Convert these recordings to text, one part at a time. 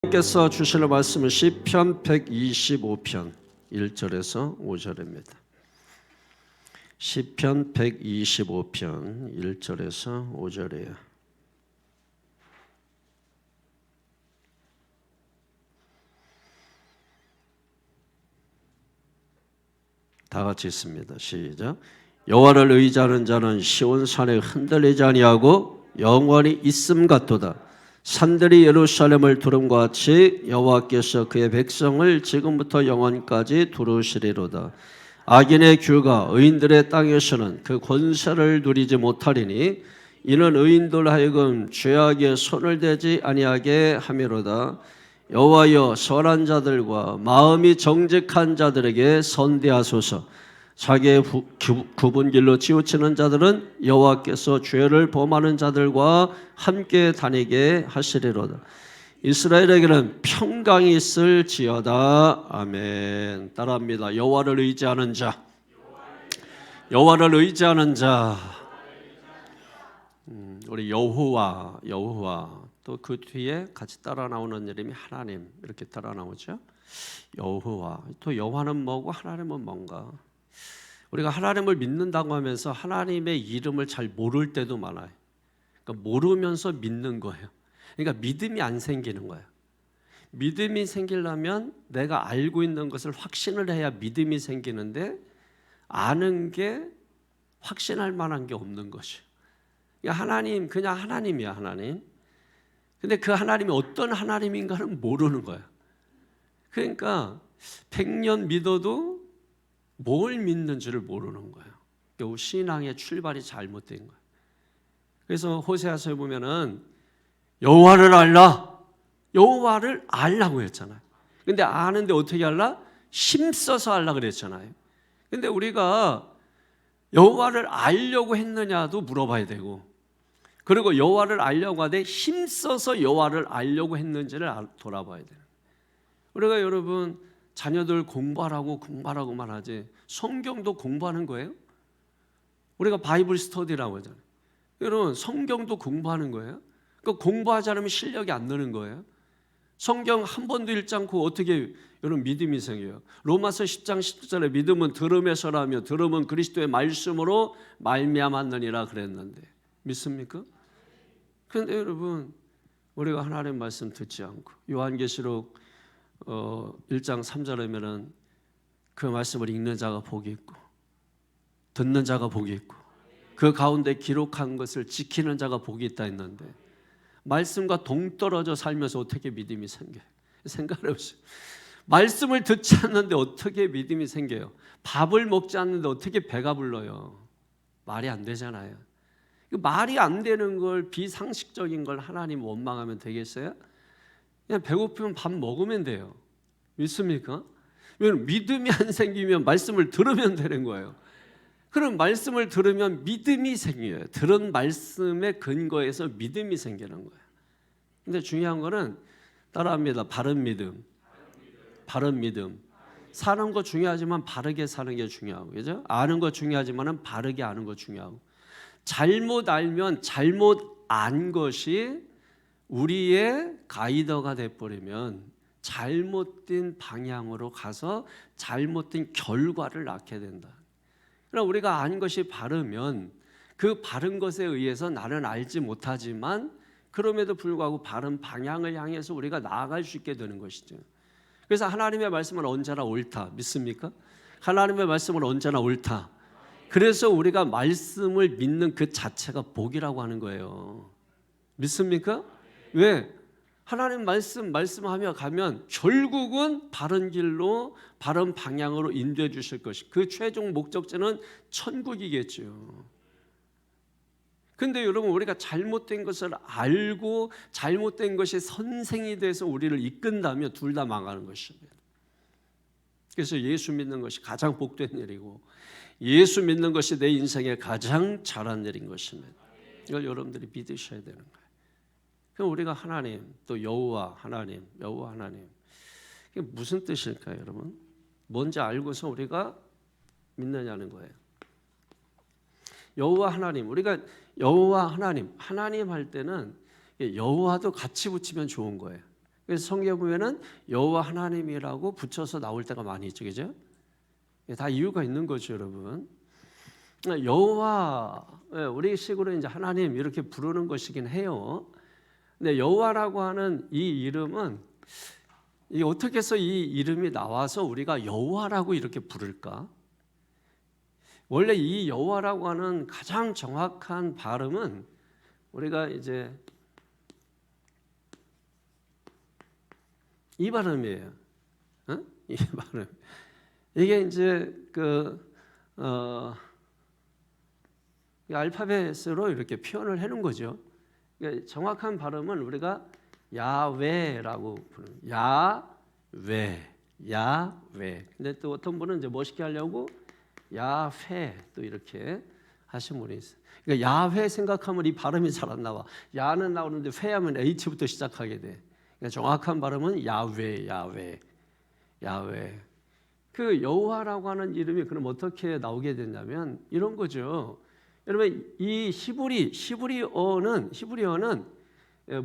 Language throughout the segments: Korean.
께서 주실 말씀은 시편 125편 1절에서 5절입니다. 시편 125편 1절에서 5절이에요. 다 같이 있습니다. 시작. 여호와를 의지하는 자는 시온산에 흔들리지 아니하고 영원히 있음 같도다. 산들이 예루살렘을 두름과 같이 여호와께서 그의 백성을 지금부터 영원까지 두루시리로다. 악인의 규가 의인들의 땅에서는 그 권세를 누리지 못하리니 이는 의인들 하여금 죄악에 손을 대지 아니하게 함이로다. 여호와여, 선한 자들과 마음이 정직한 자들에게 선대하소서. 자기의 굽은 길로 치우치는 자들은 여호와께서 죄를 범하는 자들과 함께 다니게 하시리로다. 이스라엘에게는 평강이 있을지어다. 아멘. 따라합니다. 여호와를 의지하는 자, 여호와를 의지하는 자. 우리 여호와 또 그 뒤에 같이 따라 나오는 이름이 하나님, 이렇게 따라 나오죠. 여호와, 또 여호와는 뭐고 하나님은 뭔가. 우리가 하나님을 믿는다고 하면서 하나님의 이름을 잘 모를 때도 많아요. 그러니까 모르면서 믿는 거예요. 그러니까 믿음이 안 생기는 거예요. 믿음이 생기려면 내가 알고 있는 것을 확신을 해야 믿음이 생기는데, 아는 게 확신할 만한 게 없는 것이에요. 그러니까 하나님, 그냥 하나님이야, 하나님. 근데 그 하나님이 어떤 하나님인가는 모르는 거예요. 그러니까 100년 믿어도 뭘 믿는지를 모르는 거예요. 결국 신앙의 출발이 잘못된 거예요. 그래서 호세아서에 보면은 여호와를 알라, 여호와를 알라고 했잖아요. 근데 아는데 어떻게 알라? 힘써서 알라 그랬잖아요. 근데 우리가 여호와를 알려고 했느냐도 물어봐야 되고, 그리고 여호와를 알려고 하되 힘써서 여호와를 알려고 했는지를 돌아봐야 돼요. 우리가 여러분 자녀들 공부하라고만 하지 성경도 공부하는 거예요? 우리가 바이블 스터디라고 하잖아요. 여러분 성경도 공부하는 거예요? 그러니까 공부하지 않으면 실력이 안 느는 거예요. 성경 한 번도 읽지 않고 어떻게 여러분 믿음이 생겨요? 로마서 10장 10절에 믿음은 들음에서라며 들음은 그리스도의 말씀으로 말미암았느니라 그랬는데 믿습니까? 그런데 여러분 우리가 하나님의 말씀 듣지 않고 요한계시록 1장 3절에면은 그 말씀을 읽는 자가 복이 있고 듣는 자가 복이 있고 그 가운데 기록한 것을 지키는 자가 복이 있다 했는데, 말씀과 동떨어져 살면서 어떻게 믿음이 생겨요? 생각해 보세요. 말씀을 듣지 않는데 어떻게 믿음이 생겨요? 밥을 먹지 않는데 어떻게 배가 불러요? 말이 안 되잖아요. 말이 안 되는 걸, 비상식적인 걸 하나님 원망하면 되겠어요? 그냥 배고프면 밥 먹으면 돼요. 믿습니까? 왜냐면 믿음이 안 생기면 말씀을 들으면 되는 거예요. 그럼 말씀을 들으면 믿음이 생겨요. 들은 말씀의 근거에서 믿음이 생기는 거예요. 근데 중요한 거는 따라합니다. 바른 믿음. 바른 믿음. 사는 거 중요하지만 바르게 사는 게 중요하고, 그죠? 아는 거 중요하지만 바르게 아는 거 중요하고, 잘못 알면 잘못 안 것이 우리의 가이더가 돼버리면 잘못된 방향으로 가서 잘못된 결과를 낳게 된다. 그럼 우리가 아는 것이 바르면 그 바른 것에 의해서 나는 알지 못하지만 그럼에도 불구하고 바른 방향을 향해서 우리가 나아갈 수 있게 되는 것이죠. 그래서 하나님의 말씀은 언제나 옳다. 믿습니까? 하나님의 말씀은 언제나 옳다. 그래서 우리가 말씀을 믿는 그 자체가 복이라고 하는 거예요. 믿습니까? 왜? 하나님 말씀하며 가면 결국은 바른 길로, 바른 방향으로 인도해 주실 것이, 그 최종 목적지는 천국이겠죠. 근데 여러분 우리가 잘못된 것을 알고 잘못된 것이 선생이 돼서 우리를 이끈다면 둘 다 망하는 것입니다. 그래서 예수 믿는 것이 가장 복된 일이고 예수 믿는 것이 내 인생에 가장 잘한 일인 것입니다. 이걸 여러분들이 믿으셔야 되는 거예요. 그럼 우리가 하나님, 또 여호와 하나님, 여호와 하나님, 이게 무슨 뜻일까요, 여러분? 뭔지 알고서 우리가 믿느냐는 거예요. 여호와 하나님, 우리가 여호와 하나님 할 때는 여호와도 같이 붙이면 좋은 거예요. 그래서 성경에 보면은 여호와 하나님이라고 붙여서 나올 때가 많이 있죠, 그죠? 다 이유가 있는 거죠, 여러분. 여호와, 우리식으로 이제 하나님 이렇게 부르는 것이긴 해요. 근데 여호와라고 하는 이 이름은 이 어떻게 해서 이 이름이 나와서 우리가 여호와라고 이렇게 부를까? 원래 이 여호와라고 하는 가장 정확한 발음은 우리가 이제 이 발음이에요. 이 발음. 이게 이제 알파벳으로 이렇게 표현을 해놓은 거죠. 그러니까 정확한 발음은 우리가 야훼라고 부르는 야훼, 야훼. 근데 또 어떤 분은 이제 멋있게 하려고 야훼 또 이렇게 하신 분이 있어요. 그러니까 야훼 생각하면 이 발음이 잘 안 나와. 야는 나오는데 훼하면 H부터 시작하게 돼. 그러니까 정확한 발음은 야훼, 야훼, 야훼. 그 여호와라고 하는 이름이 그럼 어떻게 나오게 됐냐면 이런 거죠. 여러분 이 히브리어는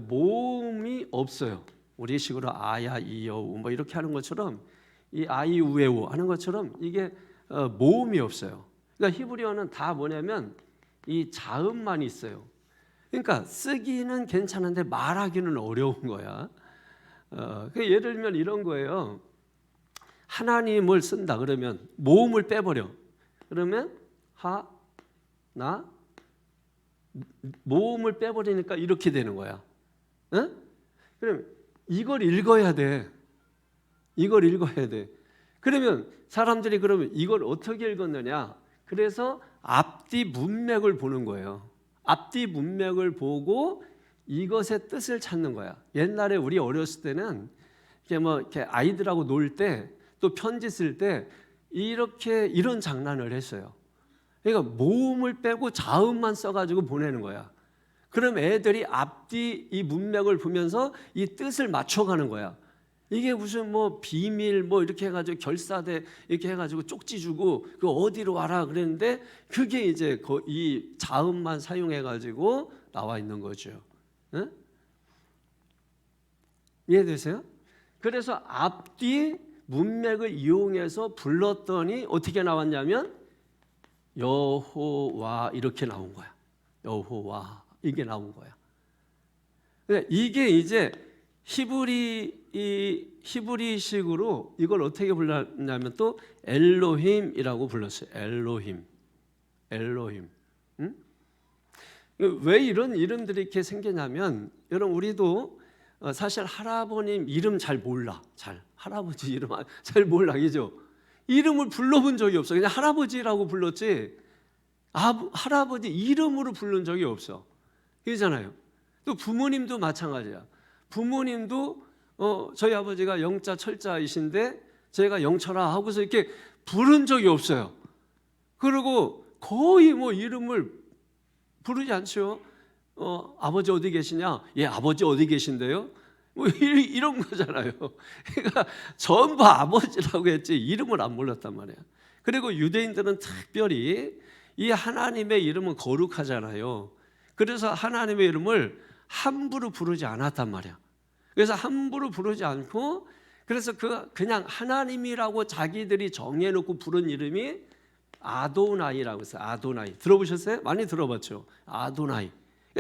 모음이 없어요. 우리식으로 아야 이여우 뭐 이렇게 하는 것처럼 이 아이우에우 하는 것처럼 이게 모음이 없어요. 그러니까 히브리어는 다 뭐냐면 이 자음만 있어요. 그러니까 쓰기는 괜찮은데 말하기는 어려운 거야. 예를 들면 이런 거예요. 하나님을 쓴다 그러면 모음을 빼버려. 그러면 나 모음을 빼버리니까 이렇게 되는 거야. 응? 그럼 이걸 읽어야 돼. 이걸 읽어야 돼. 그러면 사람들이 그러면 이걸 어떻게 읽었느냐? 그래서 앞뒤 문맥을 보는 거예요. 앞뒤 문맥을 보고 이것의 뜻을 찾는 거야. 옛날에 우리 어렸을 때는 이렇게 아이들하고 놀 때 또 편지 쓸 때 이렇게 이런 장난을 했어요. 그러니까 모음을 빼고 자음만 써가지고 보내는 거야. 그럼 애들이 앞뒤 이 문맥을 보면서 이 뜻을 맞춰가는 거야. 이게 무슨 뭐 비밀 뭐 이렇게 해가지고 결사대 이렇게 해가지고 쪽지 주고 그 어디로 와라 그랬는데 그게 이제 이 자음만 사용해가지고 나와 있는 거죠. 응? 이해되세요? 그래서 앞뒤 문맥을 이용해서 불렀더니 어떻게 나왔냐면 여호와 이렇게 나온 거야. 여호와 이게 나온 거야. 이게 이제 히브리식으로 이걸 어떻게 불렀냐면 또 엘로힘이라고 불렀어요. 엘로힘. 응? 왜 이런 이름들이 이렇게 생기냐면 여러분 우리도 사실 할아버님 이름 잘 몰라. 할아버지 이름 잘 몰라. 그죠? 이름을 불러본 적이 없어. 그냥 할아버지라고 불렀지 할아버지 이름으로 부른 적이 없어. 그러잖아요. 또 부모님도 마찬가지야. 부모님도 저희 아버지가 영자 철자이신데 제가 영철아 하고서 이렇게 부른 적이 없어요. 그리고 거의 뭐 이름을 부르지 않죠. 아버지 어디 계시냐? 예, 아버지 어디 계신데요? 뭐 이런 거잖아요. 그러니까 전부 아버지라고 했지 이름을 안 불렀단 말이야. 그리고 유대인들은 특별히 이 하나님의 이름은 거룩하잖아요. 그래서 하나님의 이름을 함부로 부르지 않았단 말이야. 그래서 함부로 부르지 않고 그래서 그냥 하나님이라고 자기들이 정해놓고 부른 이름이 아도나이라고 했어요. 아도나이 들어보셨어요? 많이 들어봤죠. 아도나이.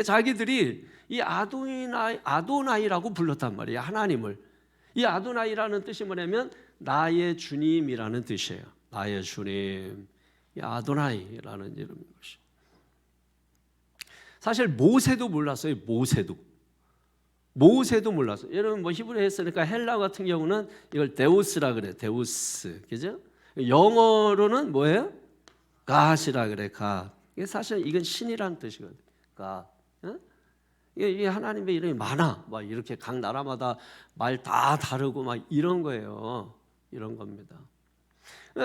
자기들이 이 아도나이라고 불렀단 말이에요. 하나님을. 이 아도나이라는 뜻이 뭐냐면 나의 주님이라는 뜻이에요. 나의 주님. 이 아도나이라는 이름인 것이. 사실 모세도 몰랐어요. 모세도 몰랐어요. 여러분 뭐 히브리 했으니까 헬라 같은 경우는 이걸 데우스라 그래. 데우스. 그죠? 영어로는 뭐예요? 갓이라 그래. 갓. 이게 사실 이건 신이라는 뜻이거든요. 갓. 이게 하나님의 이름이 많아. 막 이렇게 각 나라마다 말 다 다르고 막 이런 거예요. 이런 겁니다.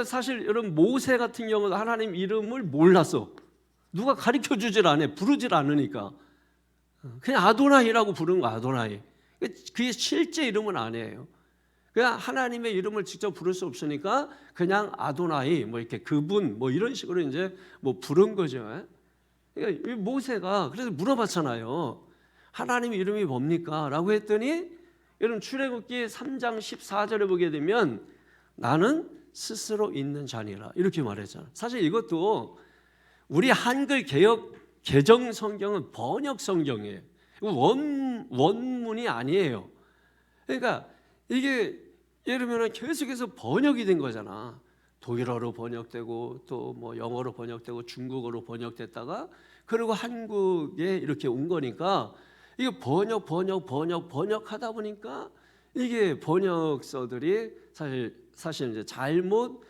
사실 여러분 모세 같은 경우도 하나님 이름을 몰랐어. 누가 가르쳐 주질 않아. 부르질 않으니까. 그냥 아도나이라고 부르는 거 아도나이. 그게 실제 이름은 아니에요. 그냥 하나님의 이름을 직접 부를 수 없으니까 그냥 아도나이 뭐 이렇게 그분 뭐 이런 식으로 이제 뭐 부른 거죠. 그러니까 모세가 그래서 물어봤잖아요. 하나님 이름이 뭡니까? 라고 했더니 여러분 출애굽기 3장 14절에 보게 되면 나는 스스로 있는 자니라 이렇게 말했잖아요. 사실 이것도 우리 한글 개정 성경은 번역 성경이에요. 원문이 아니에요. 그러니까 이게 예를 들면 계속해서 번역이 된 거잖아. 독일어로 번역되고 또 뭐 영어로 번역되고 중국어로 번역됐다가 그리고 한국에 이렇게 온 거니까 이게 번역하다 보니까 이게 번역서들이 사실 이제 잘못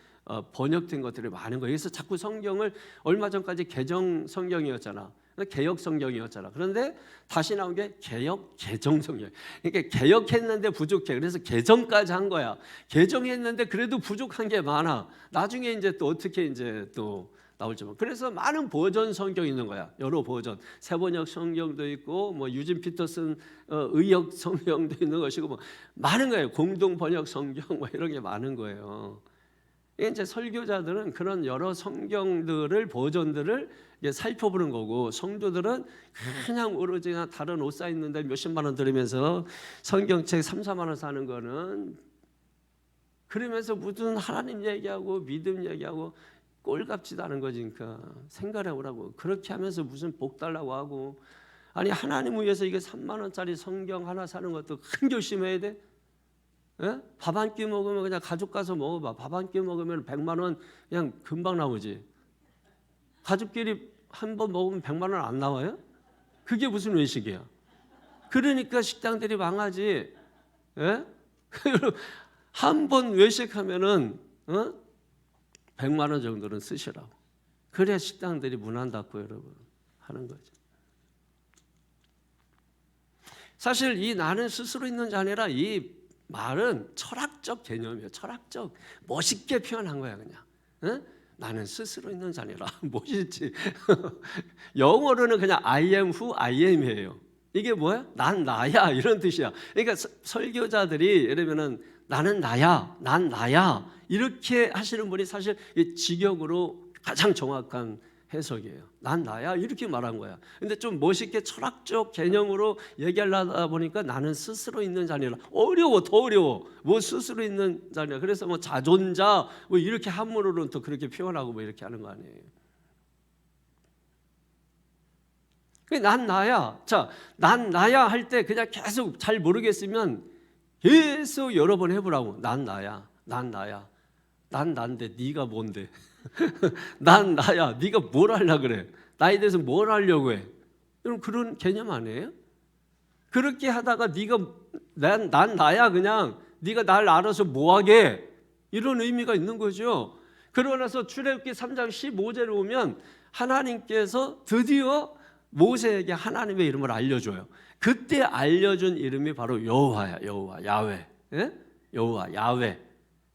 번역된 것들이 많은 거예요. 그래서 자꾸 성경을 얼마 전까지 개정 성경이었잖아. 개역 성경이었잖아. 그런데 다시 나온 게 개정 성경. 그러니까 개역했는데 부족해. 그래서 개정까지 한 거야. 개정했는데 그래도 부족한 게 많아. 나중에 이제 또 어떻게 이제 또 나올지 모르. 그래서 많은 버전 성경이 있는 거야. 여러 버전. 새번역 성경도 있고 뭐 유진 피터슨 의역 성경도 있는 것이고 뭐 많은 거예요. 공동 번역 성경 뭐 이런 게 많은 거예요. 이제 설교자들은 그런 여러 성경들을 버전들을 살펴보는 거고 성도들은 그냥 오로지 다른 옷 사 있는데 몇십만 원 들으면서 성경책 3, 4만 원 사는 거는 그러면서 무슨 하나님 얘기하고 믿음 얘기하고 꼴값지도 않은 거지. 그러니까 생각해 보라고. 그렇게 하면서 무슨 복 달라고 하고 아니 하나님 위해서 이게 3만 원짜리 성경 하나 사는 것도 큰 결심해야 돼. 밥 한 끼 먹으면 그냥 가족 가서 먹어봐. 밥 한 끼 먹으면 100만 원 그냥 금방 나오지. 가족끼리 한 번 먹으면 100만 원 안 나와요? 그게 무슨 외식이야? 그러니까 식당들이 망하지. 한 번 외식하면은 100만 원 정도는 쓰시라고. 그래야 식당들이 문 안 닫고 여러분 하는 거죠. 사실 이 나는 스스로 있는 자니라 이 말은 철학적 개념이에요. 철학적 멋있게 표현한 거야 그냥. 나는 스스로 있는 자니라. 멋있지. 영어로는 그냥 I am who I am이에요. 이게 뭐야? 난 나야 이런 뜻이야. 그러니까 설교자들이 예를 들면 나는 나야, 난 나야 이렇게 하시는 분이 사실 직역으로 가장 정확한 해석이에요. 난 나야 이렇게 말한 거야. 근데 좀 멋있게 철학적 개념으로 얘기하려다 보니까 나는 스스로 있는 자니라. 어려워, 더 어려워. 뭐 스스로 있는 자니라. 그래서 뭐 자존자 뭐 이렇게 한문으로는 또 그렇게 표현하고 뭐 이렇게 하는 거 아니에요. 난 나야. 자, 난 나야 할 때 그냥 계속 잘 모르겠으면 계속 여러 번 해보라고. 난 나야. 난 나야. 난 난데 네가 뭔데? 난 나야. 네가 뭘 하려고 그래? 나에 대해서 뭘 하려고 해? 여러분 그런 개념 아니에요? 그렇게 하다가 네가 난 나야 그냥 네가 날 알아서 뭐하게 이런 의미가 있는 거죠. 그러고 나서 출애굽기 3장 15절에 오면 하나님께서 드디어 모세에게 하나님의 이름을 알려줘요. 그때 알려준 이름이 바로 여호와야. 여호와, 야훼. 여호와, 야훼.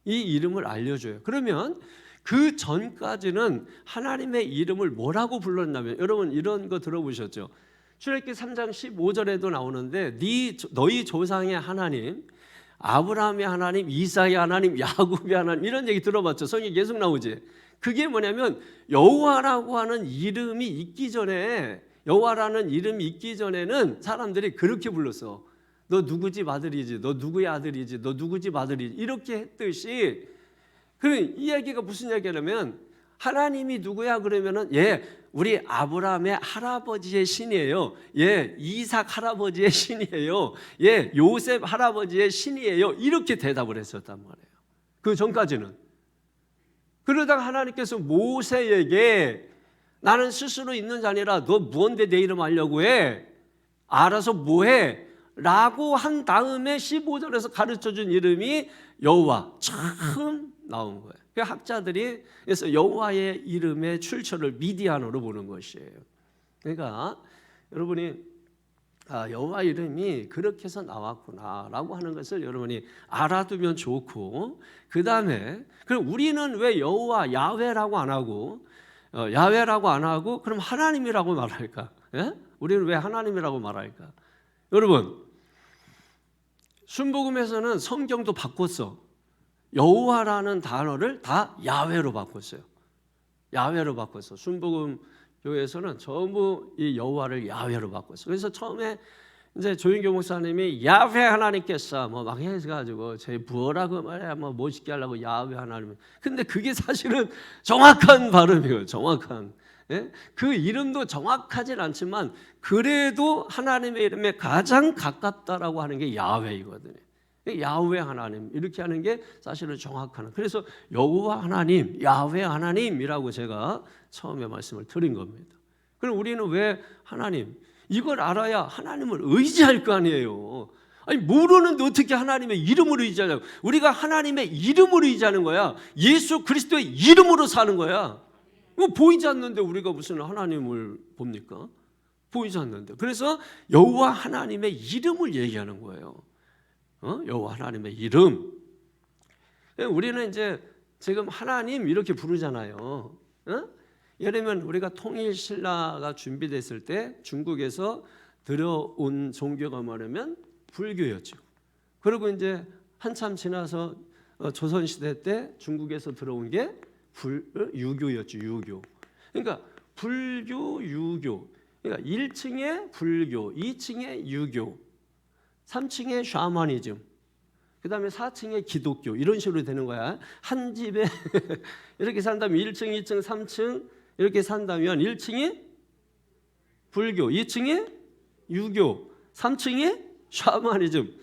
이 이름을 알려줘요. 그러면 그 전까지는 하나님의 이름을 뭐라고 불렀냐면 여러분 이런 거 들어보셨죠? 출애굽기 3장 15절에도 나오는데 너희 조상의 하나님, 아브라함의 하나님, 이삭의 하나님, 야곱의 하나님 이런 얘기 들어봤죠? 성경에 계속 나오지. 그게 뭐냐면 여호와라고 하는 이름이 있기 전에 여호와라는 이름이 있기 전에는 사람들이 그렇게 불렀어. 너 누구 집 아들이지? 너 누구의 아들이지? 너 누구 집 아들이지? 이렇게 했듯이 이 이야기가 무슨 얘기냐면 하나님이 누구야 그러면은 우리 아브라함의 할아버지의 신이에요. 이삭 할아버지의 신이에요. 요셉 할아버지의 신이에요. 이렇게 대답을 했었단 말이에요. 그 전까지는. 그러다가 하나님께서 모세에게 나는 스스로 있는 자니라 너 무언데 내 이름 알려고 해? 알아서 뭐해? 라고 한 다음에 15절에서 가르쳐준 이름이 여호와 처음 나온 거예요. 그 학자들이 그래서 여호와의 이름의 출처를 미디안으로 보는 것이에요. 그러니까 여러분이 여호와 이름이 그렇게 해서 나왔구나라고 하는 것을 여러분이 알아두면 좋고 그 다음에 그럼 우리는 왜 여호와 야훼라고 안 하고 야훼라고 안 하고 그럼 하나님이라고 말할까? 우리는 왜 하나님이라고 말할까? 여러분 순복음에서는 성경도 바꿨어. 여호와라는 단어를 다 야훼로 바꿨어요. 야훼로 바꿨어. 순복음 교회에서는 전부 이 여호와를 야훼로 바꿨어. 그래서 처음에 이제 조인교 목사님이 야훼 하나님께서 뭐 막 해가지고 제 부어라고 말이야 뭐 멋있게 하려고 야훼 하나님. 근데 그게 사실은 정확한 발음이에요. 정확한. 예? 그 이름도 정확하진 않지만 그래도 하나님의 이름에 가장 가깝다라고 하는 게 야훼이거든요. 야훼 하나님 이렇게 하는 게 사실은 정확한. 그래서 여호와 하나님, 야훼 하나님이라고 제가 처음에 말씀을 드린 겁니다. 그럼 우리는 왜 하나님 이걸 알아야 하나님을 의지할 거 아니에요. 아니 모르는데 어떻게 하나님의 이름을 의지하냐고. 우리가 하나님의 이름을 의지하는 거야. 예수 그리스도의 이름으로 사는 거야. 보이지 않는데 우리가 무슨 하나님을 봅니까? 보이지 않는데. 그래서 여호와 하나님의 이름을 얘기하는 거예요. 여호와 하나님의 이름. 우리는 이제 지금 하나님 이렇게 부르잖아요. 예를 들면 우리가 통일신라가 준비됐을 때 중국에서 들어온 종교가 뭐냐면 불교였죠. 그리고 이제 한참 지나서 조선시대 때 중국에서 들어온 게 유교였죠. 유교. 그러니까 불교, 유교. 그러니까 1층에 불교, 2층에 유교, 3층에 샤머니즘, 그 다음에 4층에 기독교 이런 식으로 되는 거야. 한 집에 이렇게 산다면 1층, 2층, 3층 이렇게 산다면 1층이 불교, 2층이 유교, 3층이 샤머니즘.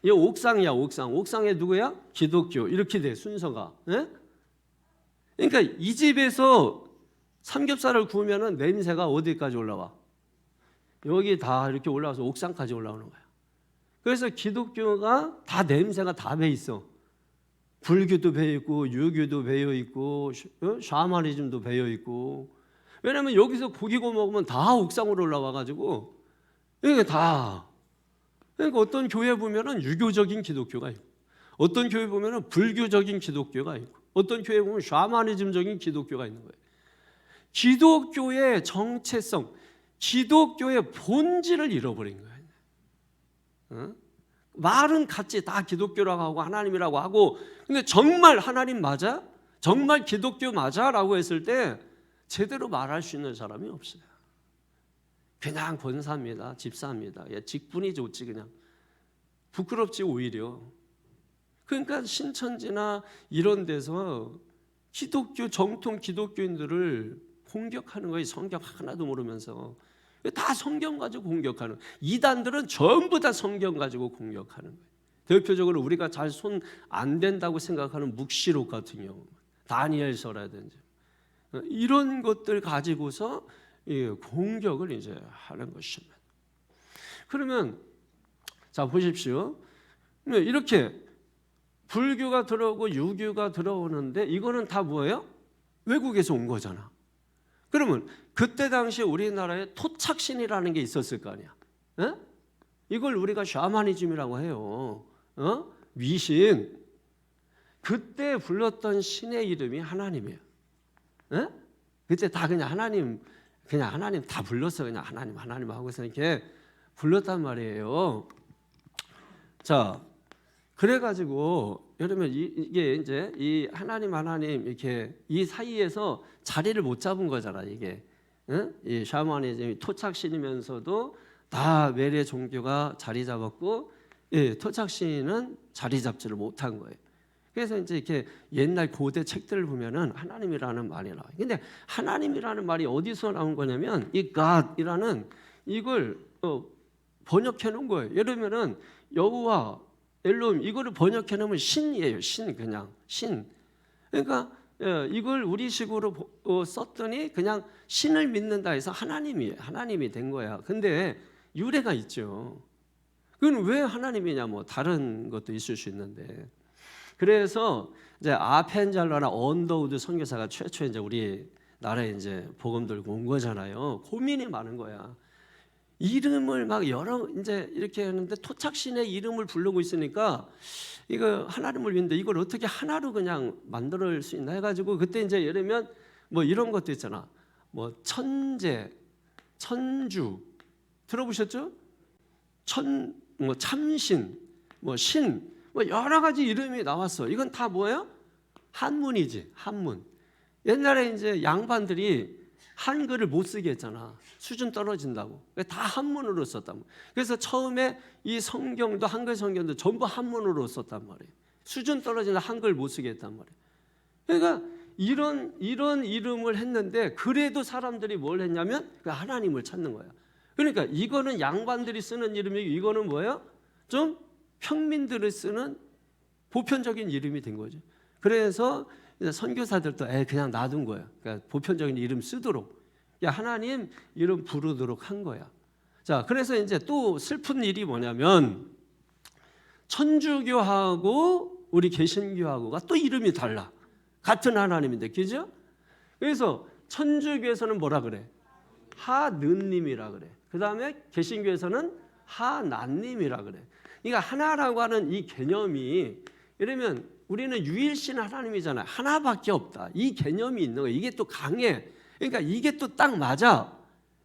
이 옥상이야, 옥상. 옥상에 누구야? 기독교. 이렇게 돼 순서가. 예? 그러니까 이 집에서 삼겹살을 구우면은 냄새가 어디까지 올라와? 여기 다 이렇게 올라와서 옥상까지 올라오는 거야. 그래서 기독교가 다 냄새가 다 배 있어. 불교도 배어 있고 유교도 배어 있고 샤머니즘도 배어 있고. 왜냐하면 여기서 고기 구워 먹으면 다 옥상으로 올라와 가지고 이게 다. 그러니까 어떤 교회 보면은 유교적인 기독교가 있고, 어떤 교회 보면은 불교적인 기독교가 있고, 어떤 교회 보면 샤머니즘적인 기독교가 있는 거예요. 기독교의 정체성, 기독교의 본질을 잃어버린 거예요. 말은 같이 다 기독교라고 하고 하나님이라고 하고, 근데 정말 하나님 맞아? 정말 기독교 맞아? 라고 했을 때 제대로 말할 수 있는 사람이 없어요. 그냥 권사입니다. 집사입니다. 직분이 좋지 그냥. 부끄럽지 오히려. 그러니까 신천지나 이런 데서 기독교 정통 기독교인들을 공격하는 거예요. 성경 하나도 모르면서. 다 성경 가지고 공격하는. 이단들은 전부 다 성경 가지고 공격하는 거예요. 대표적으로 우리가 잘 손 안 된다고 생각하는 묵시록 같은 경우, 다니엘서라든지 이런 것들 가지고서 공격을 이제 하는 것입니다. 그러면 자 보십시오. 이렇게 불교가 들어오고 유교가 들어오는데 이거는 다 뭐예요? 외국에서 온 거잖아. 그러면 그때 당시에 우리나라에 토착신이라는 게 있었을 거 아니야. 에? 이걸 우리가 샤머니즘이라고 해요. 미신. 그때 불렀던 신의 이름이 하나님이에요. 에? 그때 다 그냥 하나님 다 불렀어. 그냥 하나님 하고서 이렇게 불렀단 말이에요. 자, 그래가지고 여러분 이게 이제 이 하나님 이렇게 이 사이에서 자리를 못 잡은 거잖아 이게. 응? 이 샤머니즘이 토착신이면서도 다 외래 종교가 자리 잡았고, 토착신은 자리 잡지를 못한 거예요. 그래서 이제 이렇게 옛날 고대 책들을 보면은 하나님이라는 말이 나와요. 근데 하나님이라는 말이 어디서 나온 거냐면 이 God이라는 이걸 번역해 놓은 거예요. 예를 들면은 여호와 엘로힘 이거를 번역해 놓으면 신이에요. 신 그냥 신. 그러니까 이걸 우리식으로 썼더니 그냥 신을 믿는다 해서 하나님이 된 거야. 근데 유래가 있죠. 그건 왜 하나님이냐 뭐 다른 것도 있을 수 있는데. 그래서 이제 아펜젤러나 언더우드 선교사가 최초에 이제 우리 나라에 이제 복음 들고 온 거잖아요. 고민이 많은 거야. 이름을 막 여러 이제 이렇게 하는데 토착신의 이름을 부르고 있으니까 이거 하나님을 믿는데 이걸 어떻게 하나로 그냥 만들 수 있나 해가지고 그때 이제 예를 들면 뭐 이런 것도 있잖아. 뭐 천재, 천주 들어보셨죠? 뭐 참신, 뭐 신, 뭐 여러 가지 이름이 나왔어. 이건 다 뭐예요? 한문이지, 한문. 옛날에 이제 양반들이 한글을 못 쓰게 했잖아. 수준 떨어진다고. 다 한문으로 썼단 말이에요. 그래서 처음에 이 성경도 한글 성경도 전부 한문으로 썼단 말이에요. 수준 떨어진다 한글 못 쓰게 했단 말이에요. 그러니까 이런 이름을 했는데 그래도 사람들이 뭘 했냐면 하나님을 찾는 거야. 그러니까 이거는 양반들이 쓰는 이름이고 이거는 뭐예요? 좀 평민들이 쓰는 보편적인 이름이 된 거죠. 그래서 선교사들도 그냥 놔둔 거야. 그러니까 보편적인 이름 쓰도록, 하나님 이름 부르도록 한 거야. 자, 그래서 이제 또 슬픈 일이 뭐냐면 천주교하고 우리 개신교하고가 또 이름이 달라. 같은 하나님인데, 그죠? 그래서 천주교에서는 뭐라 그래? 하느님이라 그래. 그 다음에 개신교에서는 하나님이라 그래. 그러니까 하나라고 하는 이 개념이, 이러면 우리는 유일신 하나님이잖아요. 하나밖에 없다. 이 개념이 있는 거예요. 이게 또 강해. 그러니까 이게 또 딱 맞아.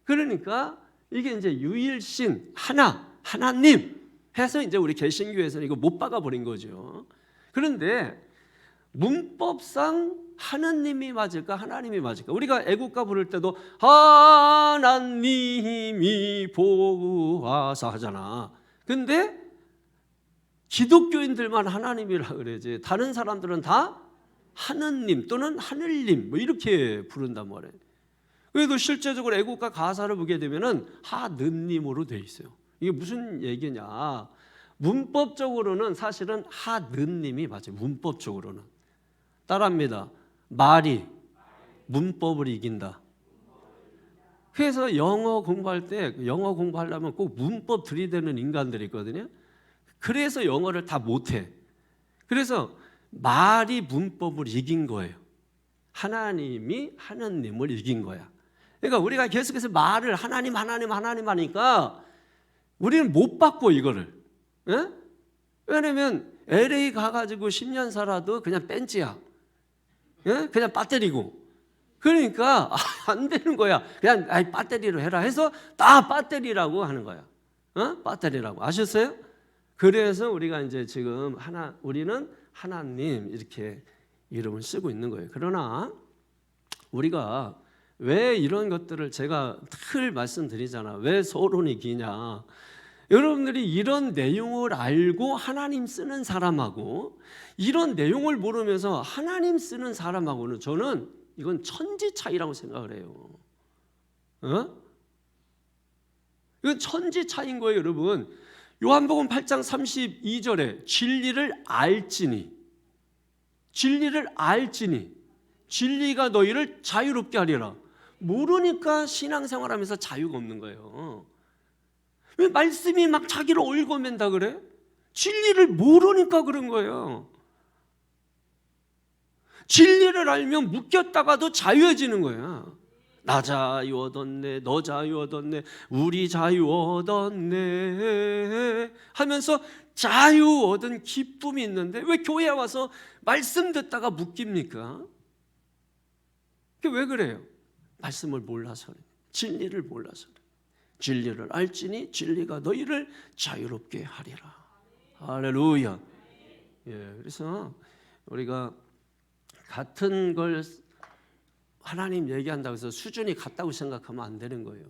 그러니까 이게 이제 유일신 하나님 해서 이제 우리 개신교에서는 이거 못 박아버린 거죠. 그런데 문법상 하느님이 맞을까 하나님이 맞을까? 우리가 애국가 부를 때도 하나님이 보호하사 하잖아. 근데 기독교인들만 하나님이라 그러지 다른 사람들은 다 하느님 또는 하늘님 뭐 이렇게 부른단 말이에요. 그래도 실제적으로 애국가 가사를 보게 되면은 하느님으로 돼 있어요. 이게 무슨 얘기냐? 문법적으로는 사실은 하느님이 맞아요. 문법적으로는. 따라합니다. 말이 문법을 이긴다. 그래서 영어 공부할 때 영어 공부하려면 꼭 문법 들이대는 인간들이 있거든요. 그래서 영어를 다 못해. 그래서 말이 문법을 이긴 거예요. 하나님이 하느님을 이긴 거야. 그러니까 우리가 계속해서 말을 하나님 하니까 우리는 못 받고 이거를. 예? 왜냐면 LA 가가지고 10년 살아도 그냥 뺀지야. 예? 그냥 배터리고. 그러니까 안 되는 거야. 그냥 배터리로 해라 해서 다 배터리라고 하는 거야. 배터리라고. 아셨어요? 그래서 우리가 이제 지금 우리는 하나님 이렇게 이름을 쓰고 있는 거예요. 그러나 우리가 왜 이런 것들을 제가 늘 말씀드리잖아. 왜 서론이 기냐? 여러분들이 이런 내용을 알고 하나님 쓰는 사람하고 이런 내용을 모르면서 하나님 쓰는 사람하고는 저는 이건 천지 차이라고 생각을 해요. 이건 천지 차이인 거예요, 여러분. 요한복음 8장 32절에 진리를 알지니 진리가 너희를 자유롭게 하리라. 모르니까 신앙생활하면서 자유가 없는 거예요. 왜 말씀이 막 자기를 얽어맨다 그래? 진리를 모르니까 그런 거예요. 진리를 알면 묶였다가도 자유해지는 거야. 나 자유 얻었네, 너 자유 얻었네, 우리 자유 얻었네 하면서 자유 얻은 기쁨이 있는데 왜 교회에 와서 말씀 듣다가 묶입니까? 그게 왜 그래요? 말씀을 몰라서 그래요. 진리를 몰라서 그래요. 진리를 알지니 진리가 너희를 자유롭게 하리라. 할렐루야. 그래서 우리가 같은 걸 하나님 얘기한다고 해서 수준이 같다고 생각하면 안 되는 거예요.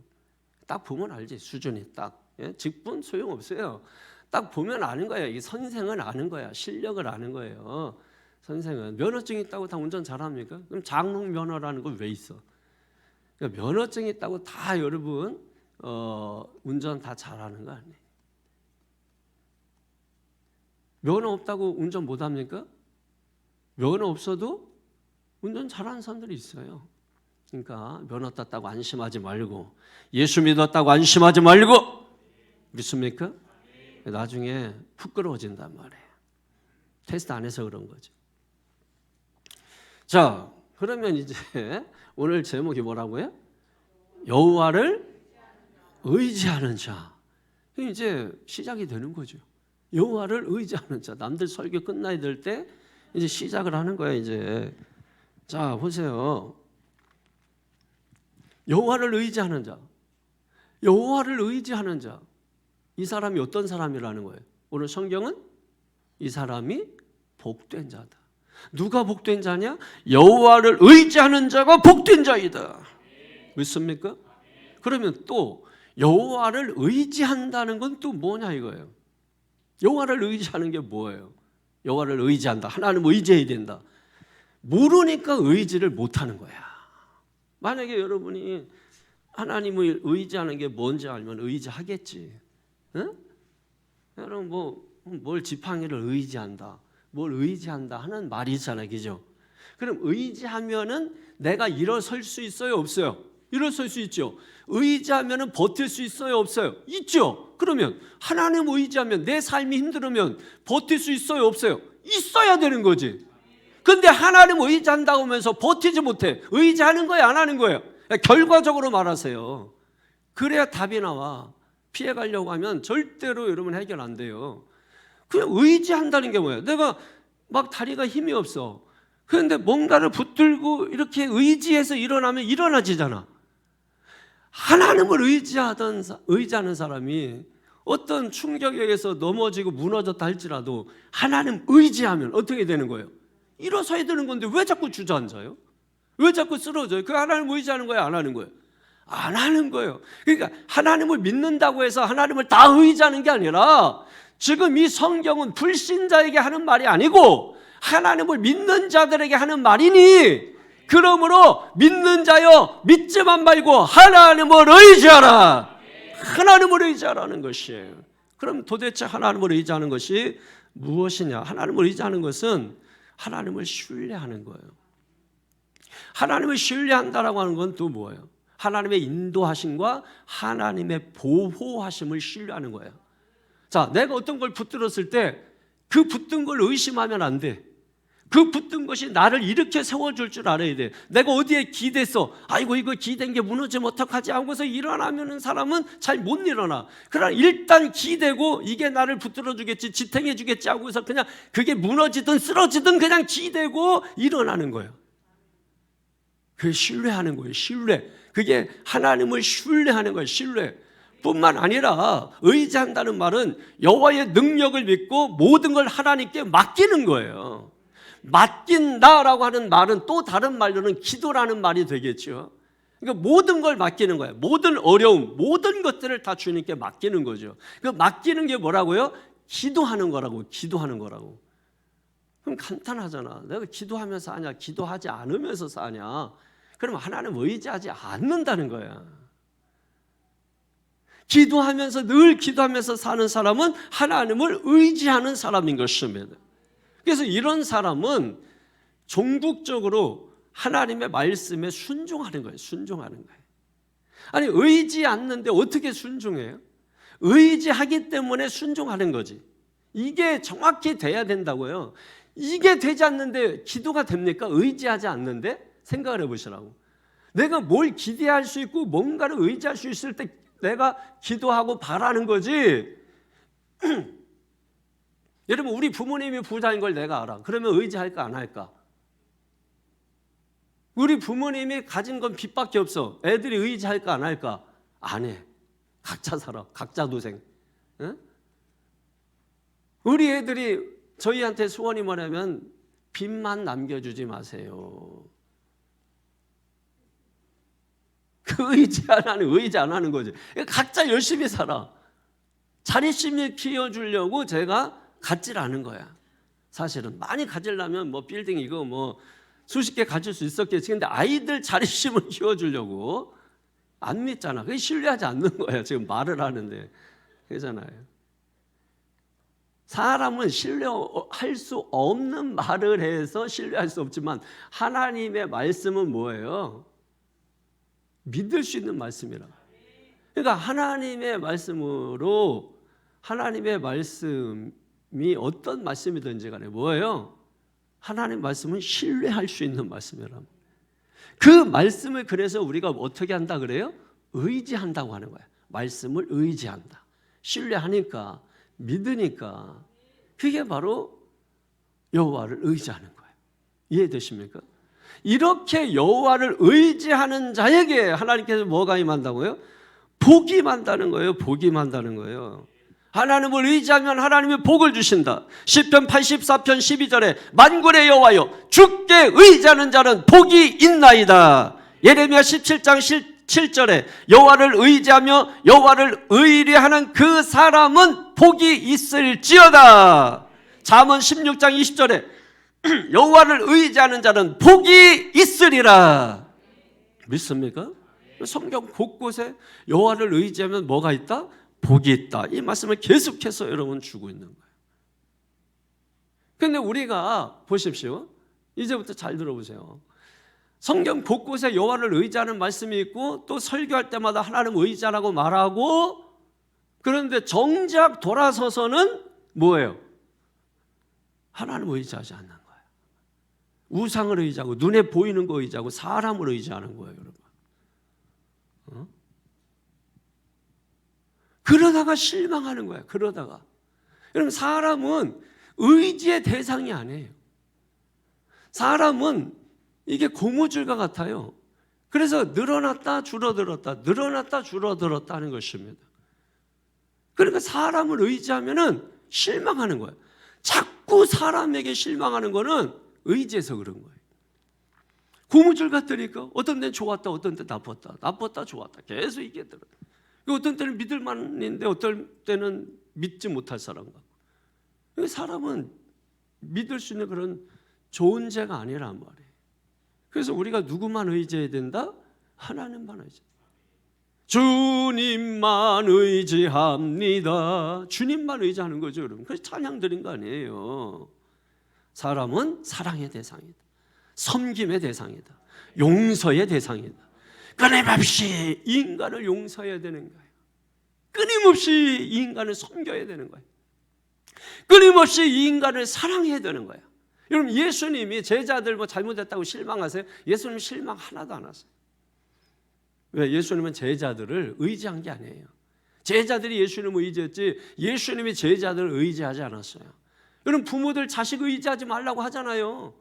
딱 보면 알지. 수준이 딱. 직분 소용없어요. 딱 보면 아는 거예요. 이 선생은 아는 거야. 실력을 아는 거예요. 선생은 면허증 있다고 다 운전 잘합니까? 그럼 장롱 면허라는 건 왜 있어? 그러니까 면허증 있다고 다 여러분 운전 다 잘하는 거 아니에요? 면허 없다고 운전 못합니까? 면허 없어도 운전 잘하는 사람들이 있어요. 그러니까 면허 땄다고 안심하지 말고 예수 믿었다고 안심하지 말고 믿습니까? 나중에 부끄러워진단 말이에요. 테스트 안 해서 그런 거죠. 자, 그러면 이제 오늘 제목이 뭐라고요? 여호와를 의지하는 자. 이제 시작이 되는 거죠. 여호와를 의지하는 자. 남들 설교 끝나야 될 때 이제 시작을 하는 거야 이제. 자, 보세요. 여호와를 의지하는 자. 여호와를 의지하는 자. 이 사람이 어떤 사람이라는 거예요? 오늘 성경은 이 사람이 복된 자다. 누가 복된 자냐? 여호와를 의지하는 자가 복된 자이다. 믿습니까? 그러면 또 여호와를 의지한다는 건 또 뭐냐 이거예요. 여호와를 의지하는 게 뭐예요? 여호와를 의지한다. 하나님을 의지해야 된다. 모르니까 의지를 못하는 거야. 만약에 여러분이 하나님을 의지하는 게 뭔지 알면 의지하겠지. 응? 여러분 뭘 지팡이를 의지한다, 뭘 의지한다 하는 말이 있잖아요, 그죠? 그럼 의지하면은 내가 일어설 수 있어요, 없어요? 일어설 수 있죠. 의지하면은 버틸 수 있어요, 없어요? 있죠. 그러면 하나님 의지하면 내 삶이 힘들으면 버틸 수 있어요, 없어요? 있어야 되는 거지. 근데 하나님 의지한다고 하면서 버티지 못해. 의지하는 거예요, 안 하는 거예요? 결과적으로 말하세요. 그래야 답이 나와. 피해가려고 하면 절대로 여러분 해결 안 돼요. 그냥 의지한다는 게 뭐예요? 내가 막 다리가 힘이 없어. 그런데 뭔가를 붙들고 이렇게 의지해서 일어나면 일어나지잖아. 하나님을 의지하는 사람이 어떤 충격에 의해서 넘어지고 무너졌다 할지라도 하나님 의지하면 어떻게 되는 거예요? 일어서야 되는 건데 왜 자꾸 주저앉아요? 왜 자꾸 쓰러져요? 그 하나님 의지하는 거예요, 안 하는 거예요? 안 하는 거예요. 그러니까 하나님을 믿는다고 해서 하나님을 다 의지하는 게 아니라 지금 이 성경은 불신자에게 하는 말이 아니고 하나님을 믿는 자들에게 하는 말이니, 그러므로 믿는 자여 믿지만 말고 하나님을 의지하라. 하나님을 의지하라는 것이에요. 그럼 도대체 하나님을 의지하는 것이 무엇이냐? 하나님을 의지하는 것은 하나님을 신뢰하는 거예요. 하나님을 신뢰한다라고 하는 건 또 뭐예요? 하나님의 인도하심과 하나님의 보호하심을 신뢰하는 거예요. 자, 내가 어떤 걸 붙들었을 때 그 붙든 걸 의심하면 안 돼. 그 붙든 것이 나를 이렇게 세워줄 줄 알아야 돼. 내가 어디에 기댔어, 아이고 이거 기댄 게 무너지면 어떡하지 하고서 일어나면 사람은 잘 못 일어나. 그러나 일단 기대고 이게 나를 붙들어 주겠지, 지탱해 주겠지 하고서 그냥 그게 무너지든 쓰러지든 그냥 기대고 일어나는 거예요. 그게 신뢰하는 거예요. 신뢰. 그게 하나님을 신뢰하는 거예요. 신뢰. 뿐만 아니라 의지한다는 말은 여호와의 능력을 믿고 모든 걸 하나님께 맡기는 거예요. 맡긴다라고 하는 말은 또 다른 말로는 기도라는 말이 되겠죠. 그러니까 모든 걸 맡기는 거예요. 모든 어려움, 모든 것들을 다 주님께 맡기는 거죠. 그 맡기는 게 뭐라고요? 기도하는 거라고. 기도하는 거라고. 그럼 간단하잖아. 내가 기도하면서 사냐, 기도하지 않으면서 사냐? 그럼 하나님 의지하지 않는다는 거야. 기도하면서 늘 기도하면서 사는 사람은 하나님을 의지하는 사람인 것입니다. 그래서 이런 사람은 종국적으로 하나님의 말씀에 순종하는 거예요. 순종하는 거예요. 아니 의지 않는데 어떻게 순종해요? 의지하기 때문에 순종하는 거지. 이게 정확히 돼야 된다고요. 이게 되지 않는데 기도가 됩니까? 의지하지 않는데? 생각을 해보시라고. 내가 뭘 기대할 수 있고 뭔가를 의지할 수 있을 때 내가 기도하고 바라는 거지. 여러분 우리 부모님이 부자인 걸 내가 알아. 그러면 의지할까 안 할까? 우리 부모님이 가진 건 빚밖에 없어. 애들이 의지할까 안 할까? 안 해. 각자 살아. 각자 도생. 응? 우리 애들이 저희한테 소원이 뭐냐면 빚만 남겨주지 마세요. 그 의지 안 하는 거지. 각자 열심히 살아. 자립심을 키워주려고 제가 갖질 않은 거야. 사실은 많이 가지려면 뭐 빌딩 이거 뭐 수십 개 가질 수 있었겠지. 근데 아이들 자립심을 키워주려고 안 믿잖아. 그게 신뢰하지 않는 거야. 지금 말을 하는데 그러잖아요. 사람은 신뢰할 수 없는 말을 해서 신뢰할 수 없지만 하나님의 말씀은 뭐예요? 믿을 수 있는 말씀이라. 그러니까 하나님의 말씀으로 하나님의 말씀이 어떤 말씀이든지 간에 뭐예요? 하나님 말씀은 신뢰할 수 있는 말씀이라. 그 말씀을 그래서 우리가 어떻게 한다 그래요? 의지한다고 하는 거야. 말씀을 의지한다. 신뢰하니까, 믿으니까 그게 바로 여호와를 의지하는 거예요. 이해되십니까? 이렇게 여호와를 의지하는 자에게 하나님께서 뭐가 임한다고요? 복이 임한다는 거예요. 복이 임한다는 거예요. 하나님을 의지하면 하나님이 복을 주신다. 시편 84편 12절에 만군의 여호와여 주께 의지하는 자는 복이 있나이다. 예레미야 17장 7절에 여호와를 의지하며 여호와를 의뢰하는 그 사람은 복이 있을지어다. 잠언 16장 20절에 여호와를 의지하는 자는 복이 있으리라. 믿습니까? 성경 곳곳에 여호와를 의지하면 뭐가 있다? 복이 있다. 이 말씀을 계속해서 여러분 주고 있는 거예요. 그런데 우리가 보십시오. 이제부터 잘 들어보세요. 성경 곳곳에 여호와를 의지하는 말씀이 있고 또 설교할 때마다 하나님 의지하라고 말하고, 그런데 정작 돌아서서는 뭐예요? 하나님 의지하지 않는 거예요. 우상을 의지하고 눈에 보이는 거 의지하고 사람을 의지하는 거예요, 여러분. 그러다가 실망하는 거예요. 그러다가. 여러분, 사람은 의지의 대상이 아니에요. 사람은 이게 고무줄과 같아요. 그래서 늘어났다 줄어들었다 늘어났다 줄어들었다 하는 것입니다. 그러니까 사람을 의지하면은 실망하는 거예요. 자꾸 사람에게 실망하는 거는 의지해서 그런 거예요. 고무줄 같으니까 어떤 때는 좋았다 어떤 때는 나빴다 좋았다 계속 이게 들어요. 어떤 때는 믿을 만인데 어떤 때는 믿지 못할 사람 같고. 사람은 믿을 수 있는 그런 존재가 아니란 말이에요. 그래서 우리가 누구만 의지해야 된다? 하나님만 의지. 주님만 의지합니다. 주님만 의지하는 거죠, 여러분. 그래서 찬양 드린 거 아니에요. 사람은 사랑의 대상이다. 섬김의 대상이다. 용서의 대상이다. 끊임없이 이 인간을 용서해야 되는 거예요. 끊임없이 이 인간을 섬겨야 되는 거예요. 끊임없이 이 인간을 사랑해야 되는 거예요. 여러분, 예수님이 제자들 뭐 잘못했다고 실망하세요? 예수님 실망 하나도 안 하세요. 왜? 예수님은 제자들을 의지한 게 아니에요. 제자들이 예수님을 의지했지 예수님이 제자들을 의지하지 않았어요. 여러분, 부모들 자식 의지하지 말라고 하잖아요.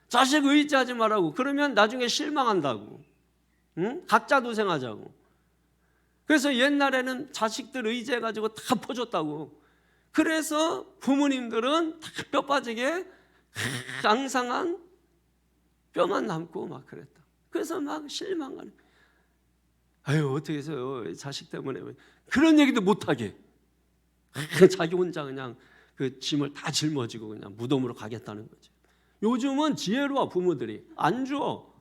자식 의지하지 말라고. 그러면 나중에 실망한다고. 응? 각자 도생하자고. 그래서 옛날에는 자식들 의지해가지고 다 퍼줬다고. 그래서 부모님들은 다 뼈 빠지게 앙상한 뼈만 남고 막 그랬다. 그래서 막 실망하는. 아유, 어떻게 해서요? 자식 때문에 그런 얘기도 못하게. 자기 혼자 그냥 그 짐을 다 짊어지고 그냥 무덤으로 가겠다는 거지. 요즘은 지혜로워. 부모들이 안 줘.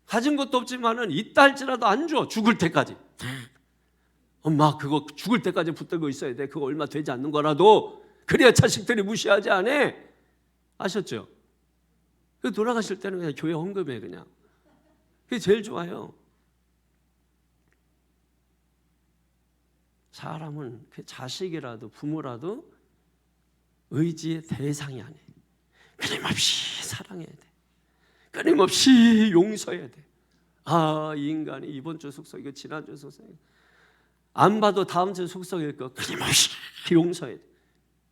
가진 것도 없지만은 있다 할지라도 안 줘. 죽을 때까지. 엄마 그거 죽을 때까지 붙들고 있어야 돼. 그거 얼마 되지 않는 거라도. 그래야 자식들이 무시하지 않아. 아셨죠? 그 돌아가실 때는 그냥 교회 헌금해 그냥. 그게 제일 좋아요. 사람은 그 자식이라도 부모라도 의지의 대상이 아니에요. 끊임없이 사랑해야 돼. 끊임없이 용서해야 돼. 아, 이 인간이 이번 주 숙석이고 지난 주 숙석이고 안 봐도 다음 주 숙석일 거 끊임없이 용서해야 돼.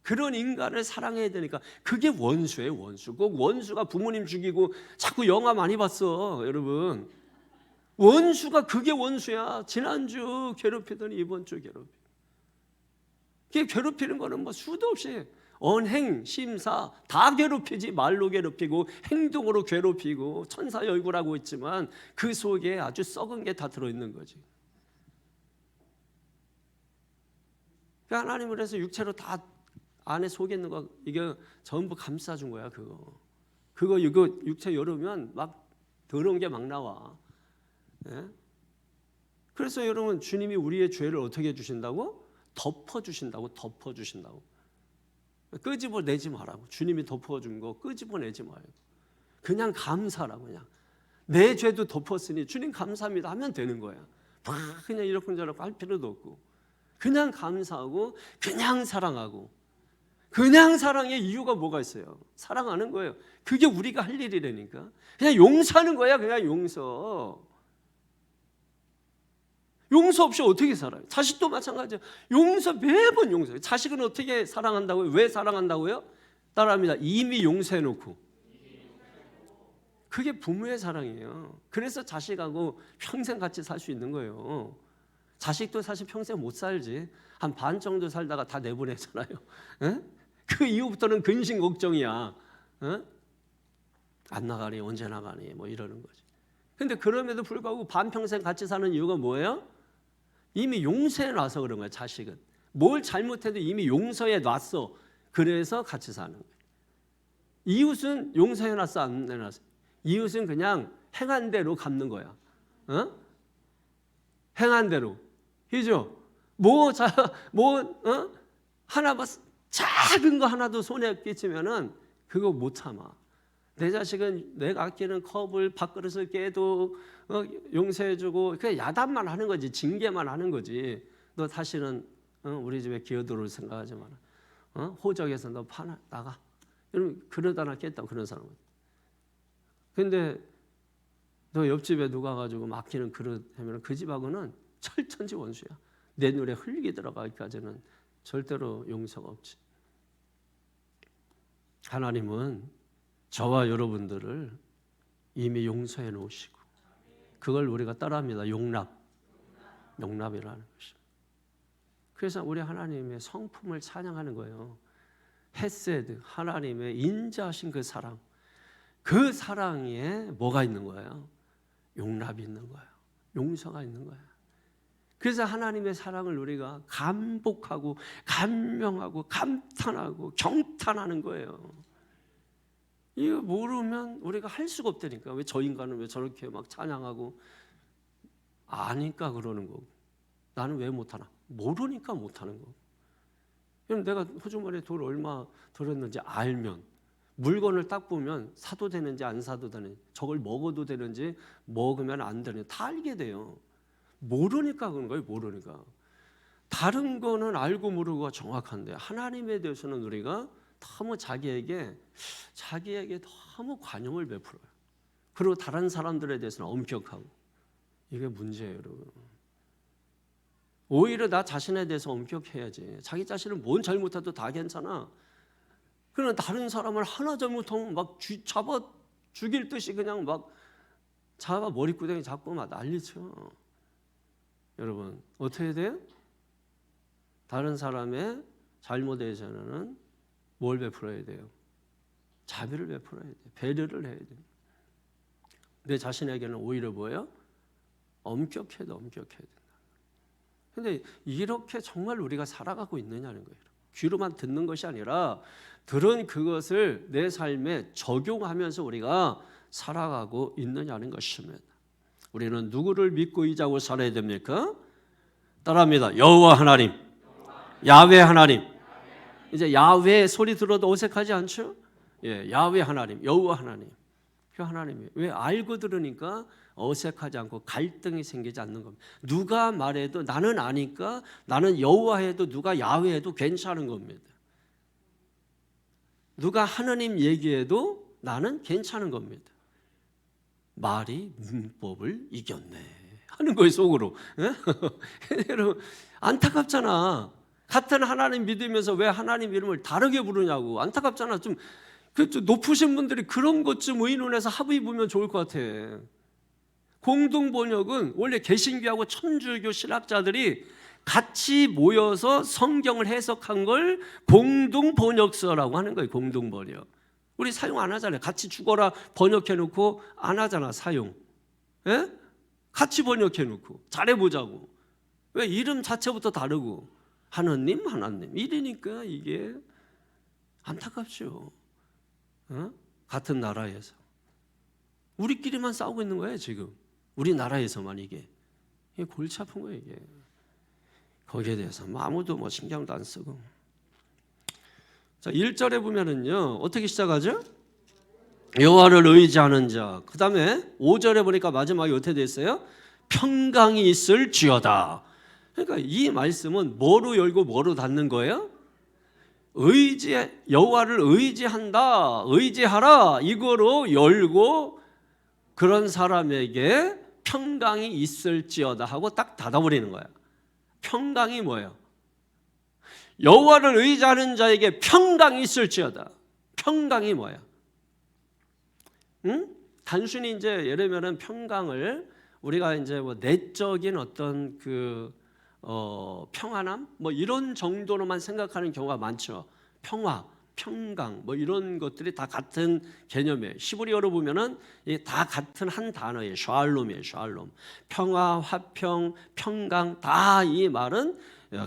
그런 인간을 사랑해야 되니까. 그게 원수예요, 원수. 꼭 원수가 부모님 죽이고 자꾸 영화 많이 봤어, 여러분. 원수가 그게 원수야. 지난주 괴롭히더니 이번 주 괴롭혀. 그게 괴롭히는 거는 뭐 수도 없이 언행, 심사 다 괴롭히지. 말로 괴롭히고 행동으로 괴롭히고 천사열구라고 있지만 그 속에 아주 썩은 게 다 들어있는 거지. 그러니까 하나님은 그래서 육체로 다 안에 속에 있는 거 이게 전부 감싸준 거야. 그거 이거 육체 열으면 막 더러운 게 막 나와. 예? 그래서 여러분, 주님이 우리의 죄를 어떻게 해주신다고? 덮어주신다고. 덮어주신다고. 끄집어내지 말라고. 주님이 덮어준 거 끄집어내지 말고 그냥 감사라고. 그냥 내 죄도 덮었으니 주님 감사합니다 하면 되는 거야. 그냥 이렇게저렇게 할 필요도 없고 그냥 감사하고 그냥 사랑하고. 그냥 사랑의 이유가 뭐가 있어요? 사랑하는 거예요. 그게 우리가 할 일이라니까. 그냥 용서하는 거야. 그냥 용서. 용서 없이 어떻게 살아요? 자식도 마찬가지예요. 용서, 매번 용서해요. 자식은 어떻게 사랑한다고요? 왜 사랑한다고요? 따라합니다. 이미 용서해놓고. 그게 부모의 사랑이에요. 그래서 자식하고 평생 같이 살 수 있는 거예요. 자식도 사실 평생 못 살지. 한 반 정도 살다가 다 내보내잖아요. 에? 그 이후부터는 근심 걱정이야. 에? 안 나가니 언제 나가니 뭐 이러는 거지. 근데 그럼에도 불구하고 반평생 같이 사는 이유가 뭐예요? 이미 용서해 놔서 그런 거야. 자식은 뭘 잘못해도 이미 용서해 놨어. 그래서 같이 사는 거예요. 이웃은 용서해 놨어 안 해놨어? 이웃은 그냥 행한 대로 갚는 거야. 행한 대로. 그죠? 하나 작은 거 하나도 손에 끼치면은 그거 못 참아. 내 자식은 내가 아끼는 컵을 밥그릇을 깨도 용서해주고 그냥 야단만 하는 거지, 징계만 하는 거지. 너 다시는 우리 집에 기어들어올 생각하지 마라. 호적에서 너 나가. 그럼 그러다 놨겠다 그런 사람은. 근데 너 옆집에 누가 가지고 막히는 그릇 하면 그 집하고는 철천지 원수야. 내 눈에 흙이 들어가기까지는 절대로 용서가 없지. 하나님은 저와 여러분들을 이미 용서해 놓으시고 그걸 우리가 따라합니다. 용납이라는 것입니다. 그래서 우리 하나님의 성품을 찬양하는 거예요. 헤세드, 하나님의 인자하신 그 사랑, 그 사랑에 뭐가 있는 거예요? 용납이 있는 거예요. 용서가 있는 거예요. 그래서 하나님의 사랑을 우리가 감복하고 감명하고 감탄하고 경탄하는 거예요. 이거 모르면 우리가 할 수가 없다니까. 왜 저 인간은 왜 저렇게 막 찬양하고 아니까 그러는 거고, 나는 왜 못하나? 모르니까 못하는 거고. 그럼 내가 호주머니에 돈 얼마 들었는지 알면, 물건을 딱 보면 사도 되는지 안 사도 되는지, 저걸 먹어도 되는지 먹으면 안 되는지 다 알게 돼요. 모르니까 그런 거예요. 모르니까. 다른 거는 알고 모르고가 정확한데 하나님에 대해서는 우리가 너무 자기에게 너무 관용을 베풀어요. 그리고 다른 사람들에 대해서는 엄격하고. 이게 문제예요, 여러분. 오히려 나 자신에 대해서 엄격해야지. 자기 자신은 뭔 잘못해도 다 괜찮아. 그러나 다른 사람을 하나 잘못하면 막 잡아 죽일 듯이 그냥 막 잡아 머리끄댕이 잡고 막 난리쳐. 여러분 어떻게 돼요? 다른 사람의 잘못에 대해서는 뭘 베풀어야 돼요? 자비를 베풀어야 돼요. 배려를 해야 돼요. 내 자신에게는 오히려 뭐예요? 엄격해야 된다. 근데 이렇게 정말 우리가 살아가고 있느냐는 거예요. 귀로만 듣는 것이 아니라 들은 그것을 내 삶에 적용하면서 우리가 살아가고 있느냐는 것입니다. 우리는 누구를 믿고 의지하고 살아야 됩니까? 따라합니다. 여호와 하나님, 야훼 하나님. 이제 야훼 소리 들어도 어색하지 않죠? 예, 야훼 하나님, 여호와 하나님. 그 하나님이 왜 알고 들으니까 어색하지 않고 갈등이 생기지 않는 겁니다. 누가 말해도 나는 아니까, 나는 여호와 해도 누가 야훼 해도 괜찮은 겁니다. 누가 하나님 얘기해도 나는 괜찮은 겁니다. 말이 문법을 이겼네 하는 거예요, 속으로. 여러분 안타깝잖아. 같은 하나님 믿으면서 왜 하나님 이름을 다르게 부르냐고. 안타깝잖아. 좀 높으신 분들이 그런 것 좀 의논해서 합의 보면 좋을 것 같아. 공동 번역은 원래 개신교하고 천주교 신학자들이 같이 모여서 성경을 해석한 걸 공동 번역서라고 하는 거예요. 공동 번역. 우리 사용 안 하잖아요. 같이 죽어라 번역해 놓고 안 하잖아, 사용. 예? 같이 번역해 놓고 잘해보자고. 왜? 이름 자체부터 다르고. 하나님 이러니까 이게 안타깝죠. 같은 나라에서 우리끼리만 싸우고 있는 거예요. 지금 우리나라에서만 이게 골치 아픈 거예요. 이게 거기에 대해서 아무도 신경도 안 쓰고. 자, 1절에 보면은요 어떻게 시작하죠? 여호와를 의지하는 자. 그 다음에 5절에 보니까 마지막에 어떻게 됐어요? 평강이 있을지어다. 그러니까 이 말씀은 뭐로 열고 뭐로 닫는 거예요? 여호와를 의지한다, 의지하라, 이거로 열고 그런 사람에게 평강이 있을지어다 하고 딱 닫아버리는 거야. 평강이 뭐예요? 여호와를 의지하는 자에게 평강이 있을지어다. 평강이 뭐야? 단순히 이제 예를 들면 평강을 우리가 이제 내적인 어떤 평안함 이런 정도로만 생각하는 경우가 많죠. 평화, 평강 뭐 이런 것들이 다 같은 개념이에요. 히브리어로 보면은 다 같은 한 단어예요. 샬롬이에요. 샬롬. 평화, 화평, 평강 다 이 말은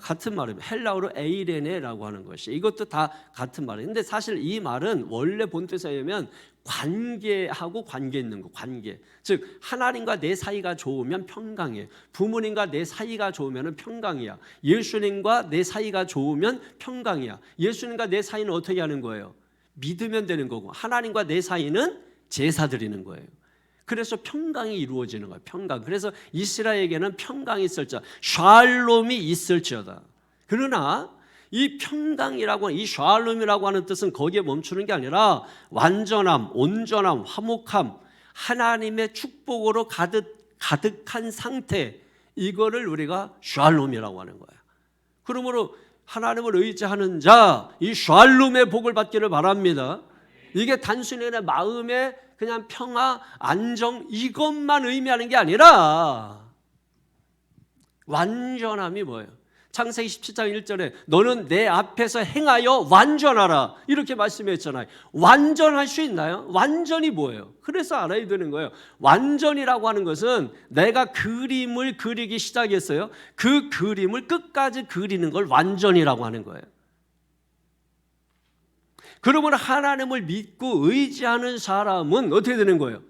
같은 말입니다. 헬라어로 에이레네라고 하는 것이 이것도 다 같은 말이에요. 근데 사실 이 말은 원래 본뜻에 의하면 관계하고 관계 있는 거, 관계. 즉 하나님과 내 사이가 좋으면 평강이에요. 부모님과 내 사이가 좋으면 평강이야. 예수님과 내 사이가 좋으면 평강이야. 예수님과 내 사이는 어떻게 하는 거예요? 믿으면 되는 거고, 하나님과 내 사이는 제사 드리는 거예요. 그래서 평강이 이루어지는 거예요. 평강. 그래서 이스라엘에게는 평강이 있을지어다, 샬롬이 있을지어다. 그러나 이 평강이라고 하는, 이 샬롬이라고 하는 뜻은 거기에 멈추는 게 아니라 완전함, 온전함, 화목함, 하나님의 축복으로 가득한 상태, 이거를 우리가 샬롬이라고 하는 거예요. 그러므로 하나님을 의지하는 자, 이 샬롬의 복을 받기를 바랍니다. 이게 단순히 내 마음의 그냥 평화, 안정 이것만 의미하는 게 아니라 완전함이 뭐예요? 창세기 17장 1절에 너는 내 앞에서 행하여 완전하라 이렇게 말씀했잖아요. 완전할 수 있나요? 완전이 뭐예요? 그래서 알아야 되는 거예요. 완전이라고 하는 것은 내가 그림을 그리기 시작했어요. 그 그림을 끝까지 그리는 걸 완전이라고 하는 거예요. 그러면 하나님을 믿고 의지하는 사람은 어떻게 되는 거예요?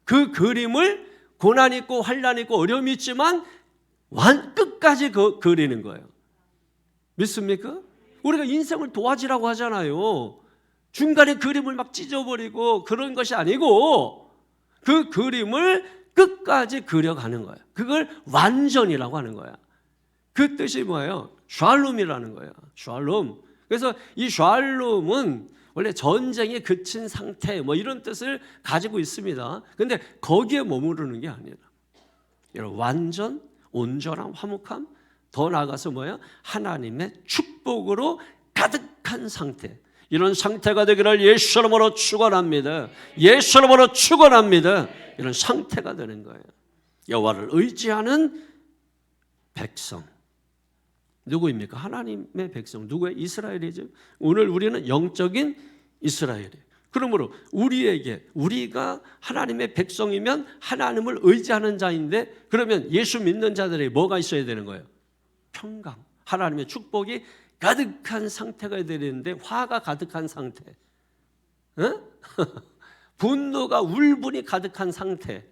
그 그림을 고난 있고 환난 있고 어려움이 있지만 끝까지 그리는 거예요. 믿습니까? 우리가 인생을 도화지라고 하잖아요. 중간에 그림을 막 찢어버리고 그런 것이 아니고 그 그림을 끝까지 그려가는 거예요. 그걸 완전이라고 하는 거야. 그 뜻이 뭐예요? 샬롬이라는 거예요. 샬롬. 그래서 이 샬롬은 원래 전쟁에 그친 상태 뭐 이런 뜻을 가지고 있습니다. 그런데 거기에 머무르는 게 아니라 여러분, 완전, 온전함, 화목함, 더 나아가서 뭐예요? 하나님의 축복으로 가득한 상태, 이런 상태가 되기를 예수 이름으로 축원합니다. 예수 이름으로 축원합니다. 이런 상태가 되는 거예요. 여호와를 의지하는 백성, 누구입니까? 하나님의 백성. 누구예요? 이스라엘이죠. 오늘 우리는 영적인 이스라엘이에요. 그러므로 우리가 하나님의 백성이면 하나님을 의지하는 자인데, 그러면 예수 믿는 자들이 뭐가 있어야 되는 거예요? 평강, 하나님의 축복이 가득한 상태가 되는데, 화가 가득한 상태, 분노가 울분이 가득한 상태,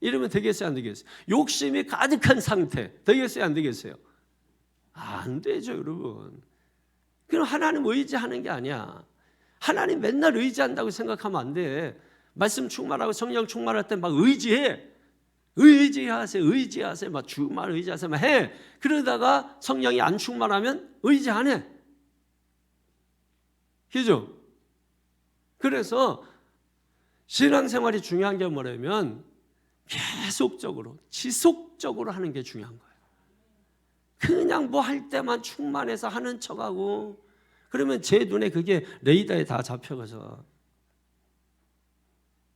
이러면 되겠어요? 안 되겠어요? 욕심이 가득한 상태 되겠어요? 안 되겠어요? 안 되죠, 여러분. 그럼 하나님 의지하는 게 아니야. 하나님 맨날 의지한다고 생각하면 안 돼. 말씀 충만하고 성령 충만할 때 막 의지해. 의지하세요. 막 주말 의지하세요. 막 해. 그러다가 성령이 안 충만하면 의지 안 해. 그죠? 그래서 신앙생활이 중요한 게 뭐냐면 계속적으로, 지속적으로 하는 게 중요한 거예요. 그냥 뭐 할 때만 충만해서 하는 척하고, 그러면 제 눈에 그게 레이더에 다 잡혀가서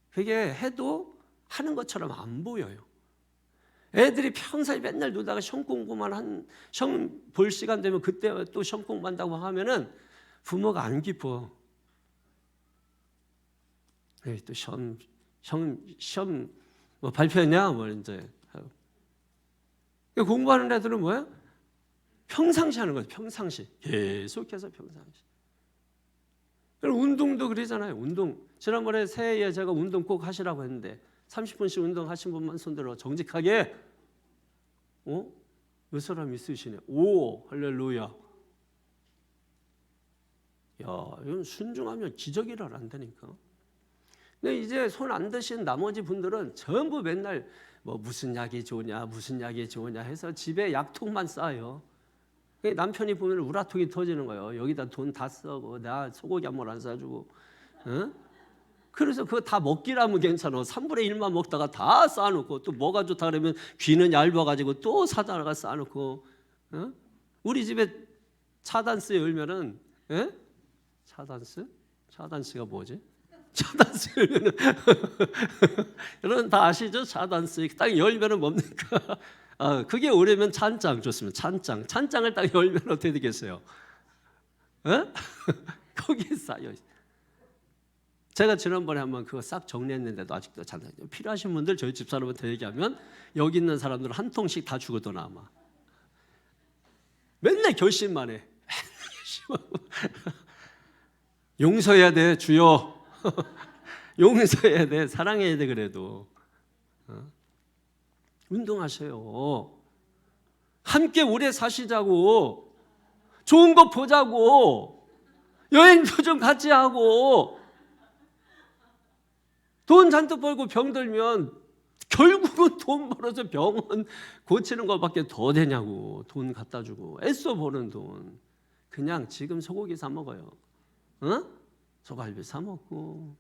그게 해도 하는 것처럼 안 보여요. 애들이 평소에 맨날 놀다가 시험 공부만 시험 볼 시간 되면 그때 또 시험 공부한다고 하면은 부모가 안 기뻐. 또 시험 뭐 발표했냐? 뭐 이제 공부하는 애들은 뭐야? 평상시 하는 거죠. 평상시. 계속해서 평상시. 그럼 운동도 그러잖아요. 운동. 지난번에 새해에 제가 운동 꼭 하시라고 했는데 30분씩 운동하신 분만 손들어. 정직하게. 몇 사람 있으시네. 오, 할렐루야. 야, 이건 순종하면 기적이 일어난다니까. 근데 이제 손 안 드신 나머지 분들은 전부 맨날 뭐 무슨 약이 좋으냐 해서 집에 약통만 쌓아요. 남편이 보면 우라통이 터지는 거예요. 여기다 돈 다 쓰고 내가 소고기 한 번 안 사주고, 그래서 그거 다 먹기라면 괜찮아. 3분의 1만 먹다가 다 쌓아놓고, 또 뭐가 좋다 그러면 귀는 얇아가지고 또 사다가 쌓아놓고, 우리 집에 차단스 열면은, 차단스가 뭐지? 차단스 열면은 여러분 다 아시죠? 차단스 딱 열면은 뭡니까? 그게 오려면 찬장 좋습니다. 찬장을 딱 열면 어떻게 되겠어요? 거기에 쌓여 있어요. 제가 지난번에 한번 그거 싹 정리했는데도 아직도 잘 필요하신 분들 저희 집사람한테 얘기하면 여기 있는 사람들은 한 통씩 다 주고도 남아. 맨날 결심만 해. 용서해야 돼 주여. 용서해야 돼, 사랑해야 돼. 그래도 운동하세요. 함께 오래 사시자고, 좋은 거 보자고, 여행도 좀 같이 하고. 돈 잔뜩 벌고 병들면 결국은 돈 벌어서 병원 고치는 것밖에 더 되냐고. 돈 갖다 주고 애써 버는 돈 그냥 지금 소고기 사 먹어요. 소갈비 사 먹고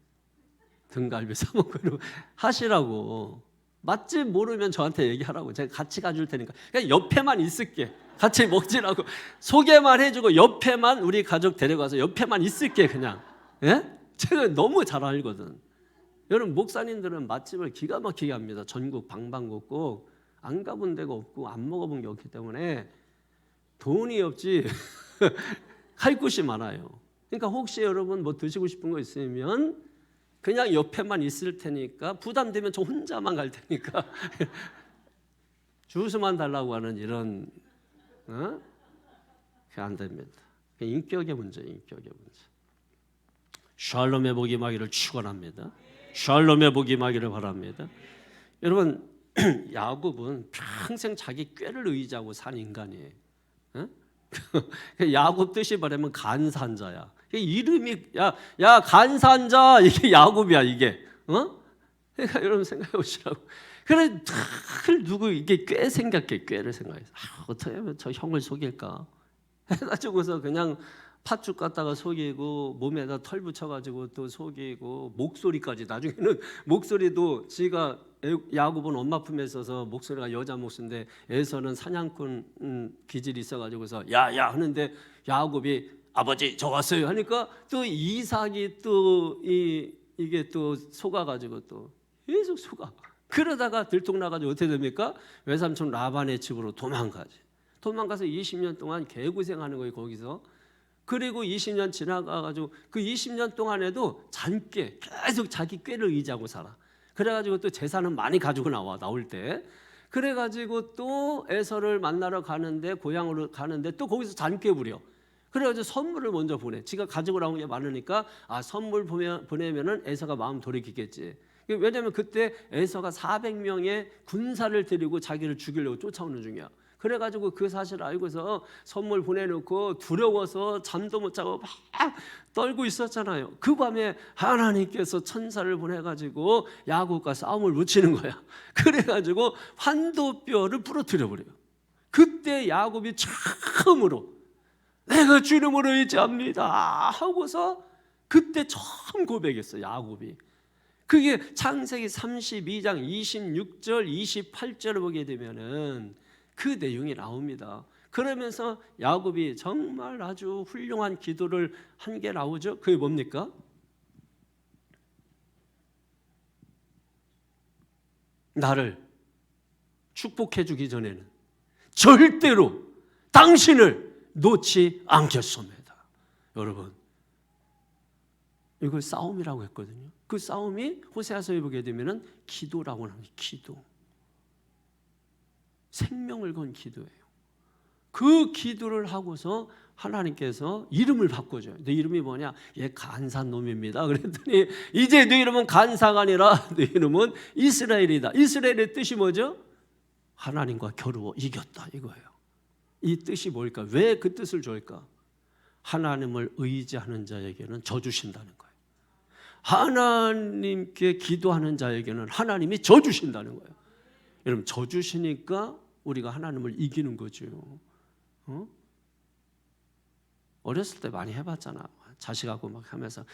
등갈비 사 먹고 이러고 하시라고. 맛집 모르면 저한테 얘기하라고. 제가 같이 가줄 테니까 그냥 옆에만 있을게. 같이 먹지라고 소개만 해주고 옆에만, 우리 가족 데려가서 옆에만 있을게 그냥. 예? 제가 너무 잘 알거든. 여러분 목사님들은 맛집을 기가 막히게 합니다. 전국 방방곡곡 안 가본 데가 없고 안 먹어본 게 없기 때문에 돈이 없지 갈 곳이 많아요. 그러니까 혹시 여러분 뭐 드시고 싶은 거 있으면 그냥 옆에만 있을 테니까, 부담되면 저 혼자만 갈 테니까 주스만 달라고 하는 이런 그게 안 됩니다. 인격의 문제예요. 인격의 문제. 샬롬의 복이 임하기를 축원합니다. 샬롬의 복이 임하기를 바랍니다. 여러분 야곱은 평생 자기 꾀를 의지하고 산 인간이에요. 야곱 뜻이 말하면 간사한 자야. 이름이 야 간사한 자, 이게 야곱이야 이게. 그러니까 여러분 생각해 보시라고. 그래 누구 이게 꾀 생각해. 꾀를 생각해서 어떻게 하면 저 형을 속일까 해가지고서 그냥 팥죽 갖다가 속이고 몸에다 털 붙여가지고 또 속이고 목소리까지. 나중에는 목소리도 지가 야곱은 엄마 품에 있어서 목소리가 여자 목소리인데 에서는 사냥꾼 기질이 있어가지고서 야야 하는데 야곱이 아버지 저 왔어요 하니까 또 이삭이 또 이게 또 속아가지고 또 계속 속아. 그러다가 들통나가지고 어떻게 됩니까? 외삼촌 라반의 집으로 도망가지. 도망가서 20년 동안 개고생하는 거예요 거기서. 그리고 20년 지나가가지고 그 20년 동안에도 잔꾀 계속 자기 꾀를 의지하고 살아. 그래가지고 또 재산은 많이 가지고 나올 때. 그래가지고 또 에서를 만나러 가는데, 고향으로 가는데 또 거기서 잔꾀 부려. 그래가지고 선물을 먼저 보내. 지가 가지고 나온 게 많으니까 선물 보내면은 에서가 마음 돌이키겠지. 왜냐하면 그때 에서가 400명의 군사를 데리고 자기를 죽이려고 쫓아오는 중이야. 그래가지고 그 사실을 알고서 선물 보내놓고 두려워서 잠도 못 자고 막 떨고 있었잖아요. 그 밤에 하나님께서 천사를 보내가지고 야곱과 싸움을 붙이는 거야. 그래가지고 환도뼈를 부러뜨려 버려요. 그때 야곱이 처음으로 내가 주님을 의지합니다 하고서 그때 처음 고백했어요. 야곱이. 그게 창세기 32장 26절 28절을 보게 되면은 그 내용이 나옵니다. 그러면서 야곱이 정말 아주 훌륭한 기도를 한 게 나오죠. 그게 뭡니까? 나를 축복해 주기 전에는 절대로 당신을 놓지 않겠습니다. 여러분 이걸 싸움이라고 했거든요. 그 싸움이 호세아서에 보게 되면은 기도라고 합니다. 기도. 생명을 건 기도예요. 그 기도를 하고서 하나님께서 이름을 바꿔줘요. 내 이름이 뭐냐? 얘 간사한 놈입니다. 그랬더니 이제 네 이름은 간사가 아니라 네 이름은 이스라엘이다. 이스라엘의 뜻이 뭐죠? 하나님과 겨루어 이겼다 이거예요. 이 뜻이 뭘까? 왜 그 뜻을 줄까? 하나님을 의지하는 자에게는 저 주신다는 거예요. 하나님께 기도하는 자에게는 하나님이 저 주신다는 거예요. 여러분 저 주시니까 우리가 하나님을 이기는 거죠. 어렸을 때 많이 해봤잖아. 자식하고 막 하면서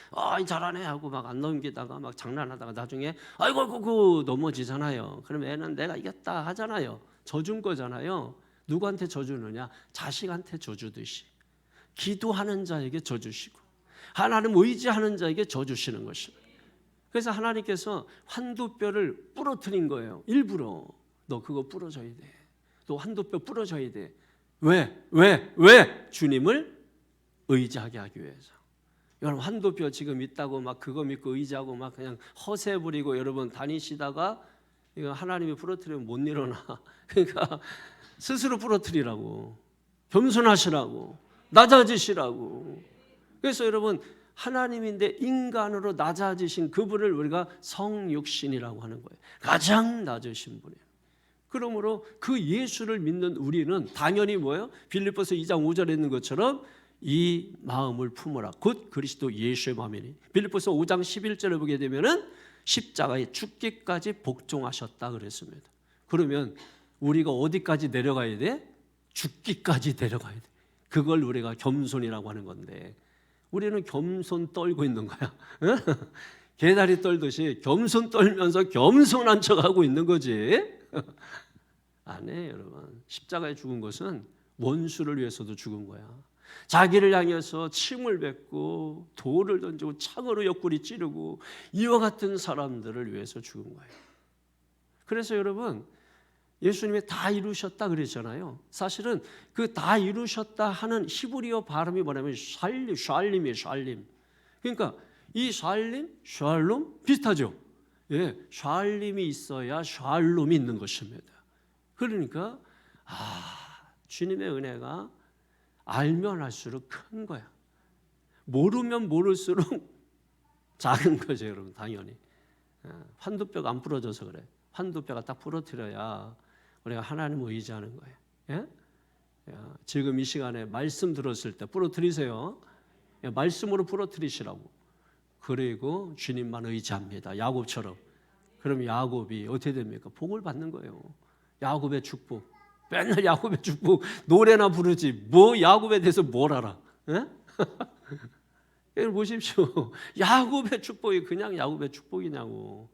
잘하네 하고 막 안 넘기다가 막 장난하다가 나중에 아이고 넘어지잖아요. 그럼 애는 내가 이겼다 하잖아요. 져준 거잖아요. 누구한테 져주느냐? 자식한테 져주듯이 기도하는 자에게 져주시고 하나님 의지하는 자에게 져주시는 것입니다. 그래서 하나님께서 환도뼈를 부러뜨린 거예요. 일부러 너 그거 부러져야 돼. 너 환도뼈 부러져야 돼. 왜? 주님을 의지하게 하기 위해서. 여러분 환도뼈 지금 있다고 막 그거 믿고 의지하고 막 그냥 허세 부리고 여러분 다니시다가 이거 하나님이 부러뜨리면 못 일어나. 그러니까 스스로 부러뜨리라고, 겸손하시라고, 낮아지시라고. 그래서 여러분 하나님인데 인간으로 낮아지신 그분을 우리가 성육신이라고 하는 거예요. 가장 낮으신 분이에요. 그러므로 그 예수를 믿는 우리는 당연히 뭐예요? 빌립보서 2장 5절에 있는 것처럼 이 마음을 품어라. 곧 그리스도 예수의 마음이니. 빌립보서 5장 11절에 보게 되면은 십자가에 죽기까지 복종하셨다 그랬습니다. 그러면 우리가 어디까지 내려가야 돼? 죽기까지 내려가야 돼. 그걸 우리가 겸손이라고 하는 건데 우리는 겸손 떨고 있는 거야. 개다리 떨듯이 겸손 떨면서 겸손한 척하고 있는 거지. 아니에요, 여러분. 십자가에 죽은 것은 원수를 위해서도 죽은 거야. 자기를 향해서 침을 뱉고 돌을 던지고 창으로 옆구리 찌르고 이와 같은 사람들을 위해서 죽은 거예요. 그래서 여러분 예수님이 다 이루셨다 그랬잖아요. 사실은 그 다 이루셨다 하는 히브리어 발음이 뭐냐면 샬림이에요. 샬림. 그러니까 이 샬림, 샬롬 비슷하죠. 예, 샬림이 있어야 샬롬이 있는 것입니다. 그러니까 주님의 은혜가 알면 알수록 큰 거야. 모르면 모를수록 작은 거죠, 여러분. 당연히 환도뼈가 안 부러져서 그래. 환도뼈가 딱 부러뜨려야 우리가 하나님을 의지하는 거예요. 예? 지금 이 시간에 말씀 들었을 때 부러뜨리세요. 말씀으로 부러뜨리시라고. 그리고 주님만 의지합니다. 야곱처럼. 그럼 야곱이 어떻게 됩니까? 복을 받는 거예요. 야곱의 축복. 맨날 야곱의 축복 노래나 부르지 뭐 야곱에 대해서 뭘 알아? 여러분 보십시오. 야곱의 축복이 그냥 야곱의 축복이냐고.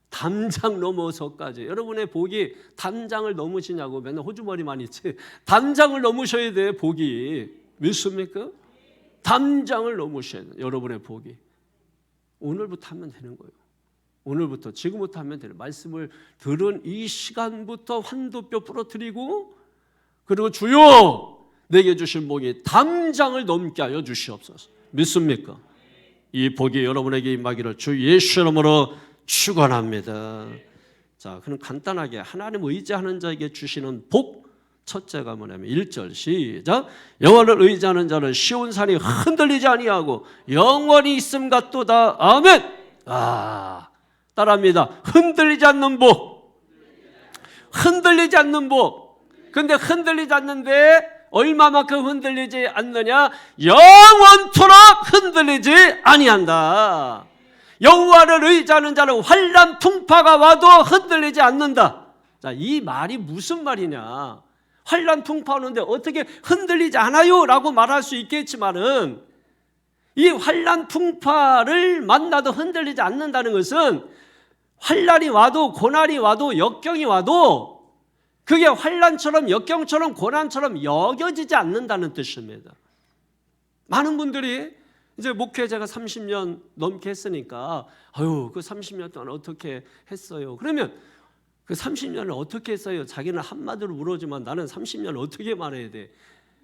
담장 넘어서까지. 여러분의 복이 담장을 넘으시냐고. 맨날 호주머니만 있지. 담장을 넘으셔야 돼. 복이. 믿습니까? 담장을 넘으셔야 돼. 여러분의 복이. 오늘부터 하면 되는 거예요. 오늘부터 지금부터 하면 되는 말씀을 들은 이 시간부터 환도뼈 부러뜨리고 그리고 주여 내게 주신 복이 담장을 넘게 하여 주시옵소서. 믿습니까? 이 복이 여러분에게 임하기를 주 예수 이름으로 축원합니다. 자, 그럼 간단하게 하나님 의지하는 자에게 주시는 복 첫째가 뭐냐면 1절 시작. 여호와를 의지하는 자는 시온산이 흔들리지 아니하고 영원히 있음 같도다. 아멘. 따라합니다. 흔들리지 않는 복. 흔들리지 않는 복. 근데 흔들리지 않는데 얼마만큼 흔들리지 않느냐? 영원토록 흔들리지 아니한다. 여호와를 의지하는 자는 환난 풍파가 와도 흔들리지 않는다. 자, 이 말이 무슨 말이냐? 환난 풍파 오는데 어떻게 흔들리지 않아요? 라고 말할 수 있겠지만은 이 환난 풍파를 만나도 흔들리지 않는다는 것은 환난이 와도 고난이 와도 역경이 와도 그게 환난처럼 역경처럼 고난처럼 여겨지지 않는다는 뜻입니다. 많은 분들이 이제 목회 제가 30년 넘게 했으니까 그 30년 동안 어떻게 했어요? 그러면 그 30년을 어떻게 했어요? 자기는 한마디로 물어주면 나는 30년을 어떻게 말해야 돼?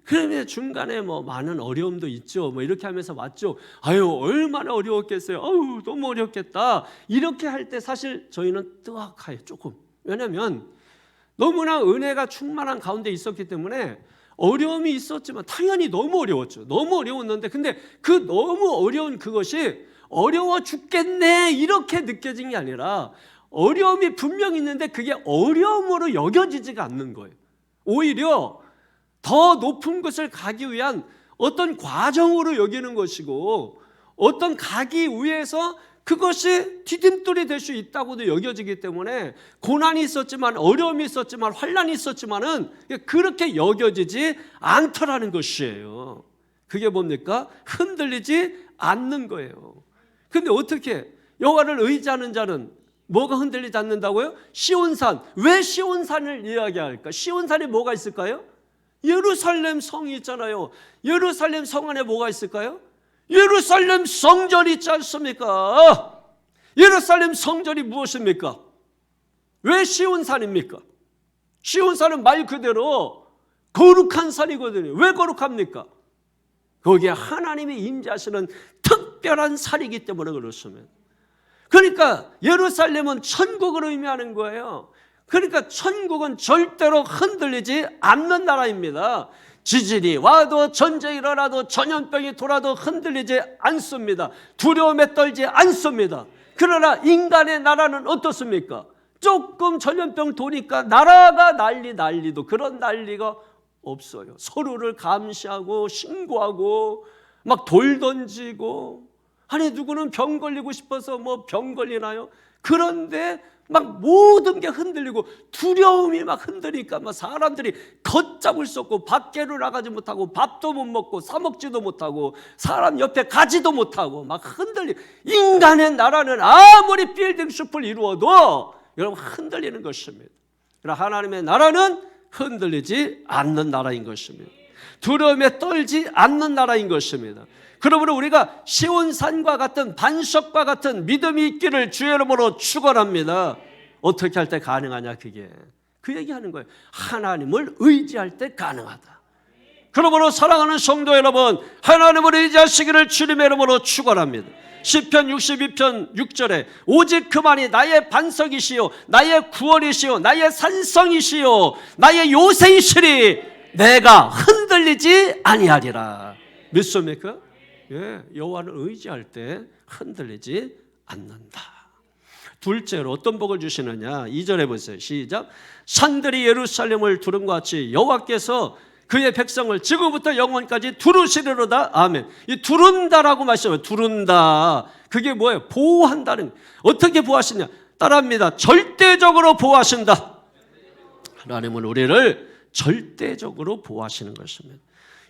그러면 중간에 뭐 많은 어려움도 있죠. 뭐 이렇게 하면서 왔죠. 얼마나 어려웠겠어요. 너무 어렵겠다. 이렇게 할 때 사실 저희는 뜨악해요. 조금. 왜냐하면 너무나 은혜가 충만한 가운데 있었기 때문에 어려움이 있었지만 당연히 너무 어려웠죠. 너무 어려웠는데 근데 그 너무 어려운 그것이 어려워 죽겠네 이렇게 느껴진 게 아니라 어려움이 분명히 있는데 그게 어려움으로 여겨지지가 않는 거예요. 오히려 더 높은 것을 가기 위한 어떤 과정으로 여기는 것이고 어떤 가기 위해서 그것이 디딤돌이 될 수 있다고도 여겨지기 때문에 고난이 있었지만 어려움이 있었지만 환난이 있었지만은 그렇게 여겨지지 않더라는 것이에요. 그게 뭡니까? 흔들리지 않는 거예요. 근데 어떻게 여호와를 의지하는 자는 뭐가 흔들리지 않는다고요? 시온산. 왜 시온산을 이야기할까? 시온산에 뭐가 있을까요? 예루살렘 성이 있잖아요. 예루살렘 성 안에 뭐가 있을까요? 예루살렘 성전이 있지 않습니까? 예루살렘 성전이 무엇입니까? 왜 시온산입니까? 시온산은 말 그대로 거룩한 산이거든요. 왜 거룩합니까? 거기에 하나님이 임재하시는 특별한 살이기 때문에 그렇습니다. 그러니까 예루살렘은 천국을 의미하는 거예요. 그러니까 천국은 절대로 흔들리지 않는 나라입니다. 지진이 와도 전쟁이 일어나도 전염병이 돌아도 흔들리지 않습니다. 두려움에 떨지 않습니다. 그러나 인간의 나라는 어떻습니까? 조금 전염병 도니까 나라가 난리도 그런 난리가 없어요. 서로를 감시하고 신고하고 막 돌 던지고, 아니 누구는 병 걸리고 싶어서 뭐 병 걸리나요? 그런데 막 모든 게 흔들리고 두려움이 막 흔들리니까 막 사람들이 걷잡을 수 없고 밖으로 나가지 못하고 밥도 못 먹고 사 먹지도 못하고 사람 옆에 가지도 못하고 막 인간의 나라는 아무리 빌딩 숲을 이루어도 여러분 흔들리는 것입니다. 그러나 하나님의 나라는 흔들리지 않는 나라인 것입니다. 두려움에 떨지 않는 나라인 것입니다. 그러므로 우리가 시온산과 같은 반석과 같은 믿음이 있기를 주의 이름으로 축원합니다. 어떻게 할 때 가능하냐, 그게 그 얘기하는 거예요. 하나님을 의지할 때 가능하다. 그러므로 사랑하는 성도 여러분, 하나님을 의지하시기를 주님의 이름으로 축원합니다. 시편 62편 6절에 오직 그만이 나의 반석이시요 나의 구원이시요 나의 산성이시요 나의 요새이시리 내가 흔들리지 아니하리라. 믿습니까? 예, 여호와를 의지할 때 흔들리지 않는다. 둘째로 어떤 복을 주시느냐, 2절에 보세요. 시작. 산들이 예루살렘을 두른과 같이 여호와께서 그의 백성을 지금부터 영원까지 두르시리로다. 아멘. 이 두른다라고 말씀해요. 두른다. 그게 뭐예요? 보호한다는. 어떻게 보호하시냐? 따라합니다. 절대적으로 보호하신다. 하나님은 우리를 절대적으로 보호하시는 것입니다.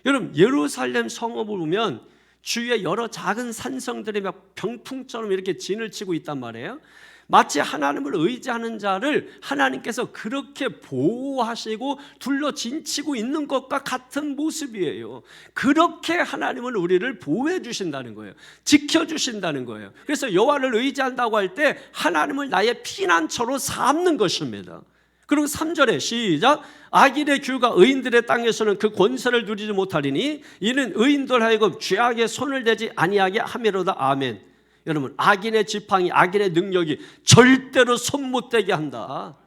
여러분, 예루살렘 성읍을 보면 주위에 여러 작은 산성들이 막 병풍처럼 이렇게 진을 치고 있단 말이에요. 마치 하나님을 의지하는 자를 하나님께서 그렇게 보호하시고 둘러 진치고 있는 것과 같은 모습이에요. 그렇게 하나님은 우리를 보호해 주신다는 거예요. 지켜주신다는 거예요. 그래서 여호와를 의지한다고 할 때 하나님을 나의 피난처로 삼는 것입니다. 그리고 3절에 시작. 악인의 규가 의인들의 땅에서는 그 권세를 누리지 못하리니 이는 의인들 하여금 죄악에 손을 대지 아니하게 함이로다. 아멘. 여러분, 악인의 지팡이, 악인의 능력이 절대로 손 못 대게 한다.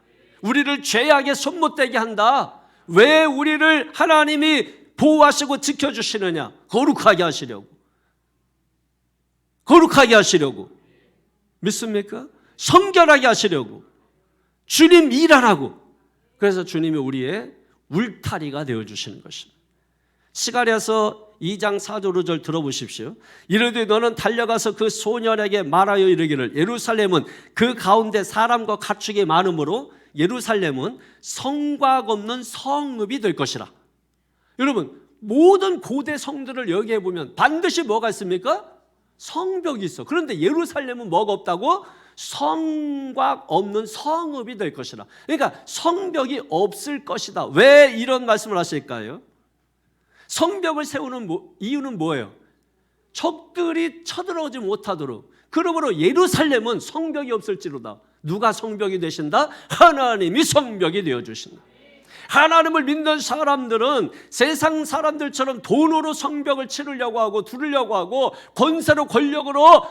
우리를 죄악에 손 못 대게 한다. 왜 우리를 하나님이 보호하시고 지켜주시느냐? 거룩하게 하시려고. 거룩하게 하시려고. 믿습니까? 성결하게 하시려고. 주님 일하라고. 그래서 주님이 우리의 울타리가 되어주시는 것입니다. 스가랴서 2장 4절 5절 들어보십시오. 이르되 너는 달려가서 그 소년에게 말하여 이르기를 예루살렘은 그 가운데 사람과 가축이 많으므로 예루살렘은 성곽 없는 성읍이 될 것이라. 여러분, 모든 고대 성들을 여기에 보면 반드시 뭐가 있습니까? 성벽이 있어. 그런데 예루살렘은 뭐가 없다고? 성곽 없는 성읍이 될 것이라. 그러니까 성벽이 없을 것이다. 왜 이런 말씀을 하실까요? 성벽을 세우는 이유는 뭐예요? 적들이 쳐들어오지 못하도록. 그러므로 예루살렘은 성벽이 없을지로다. 누가 성벽이 되신다? 하나님이 성벽이 되어주신다. 하나님을 믿는 사람들은 세상 사람들처럼 돈으로 성벽을 치르려고 하고 두르려고 하고 권세로 권력으로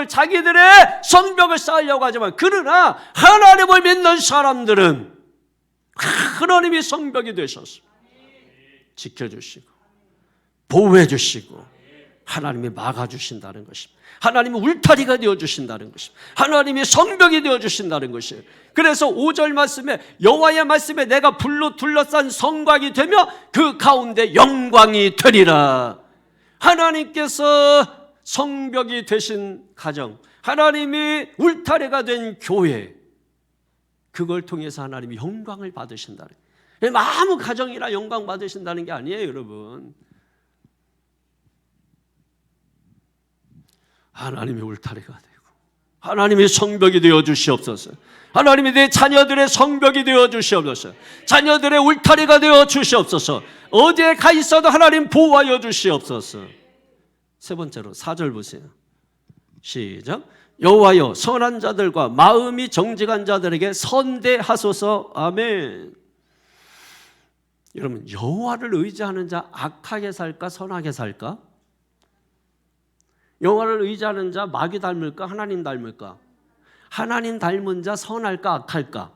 자기들의 성벽을 쌓으려고 하지만, 그러나 하나님을 믿는 사람들은 하나님이 성벽이 되셔서 지켜주시고 보호해 주시고 하나님이 막아주신다는 것입니다. 하나님이 울타리가 되어주신다는 것입니다. 하나님이 성벽이 되어주신다는 것이에요. 그래서 5절 말씀에 여호와의 말씀에 내가 불로 둘러싼 성곽이 되며 그 가운데 영광이 되리라. 하나님께서 성벽이 되신 가정, 하나님이 울타리가 된 교회, 그걸 통해서 하나님이 영광을 받으신다는 거예요. 아무 가정이나 영광 받으신다는 게 아니에요, 여러분. 하나님이 울타리가 되고 하나님이 성벽이 되어 주시옵소서. 하나님이 내 자녀들의 성벽이 되어 주시옵소서. 자녀들의 울타리가 되어 주시옵소서. 어디에 가 있어도 하나님 보호하여 주시옵소서. 세 번째로 4절 보세요. 시작. 여호와여 선한 자들과 마음이 정직한 자들에게 선대하소서. 아멘. 여러분, 여호와를 의지하는 자 악하게 살까 선하게 살까? 여호와를 의지하는 자 마귀 닮을까 하나님 닮을까? 하나님 닮은 자 선할까 악할까?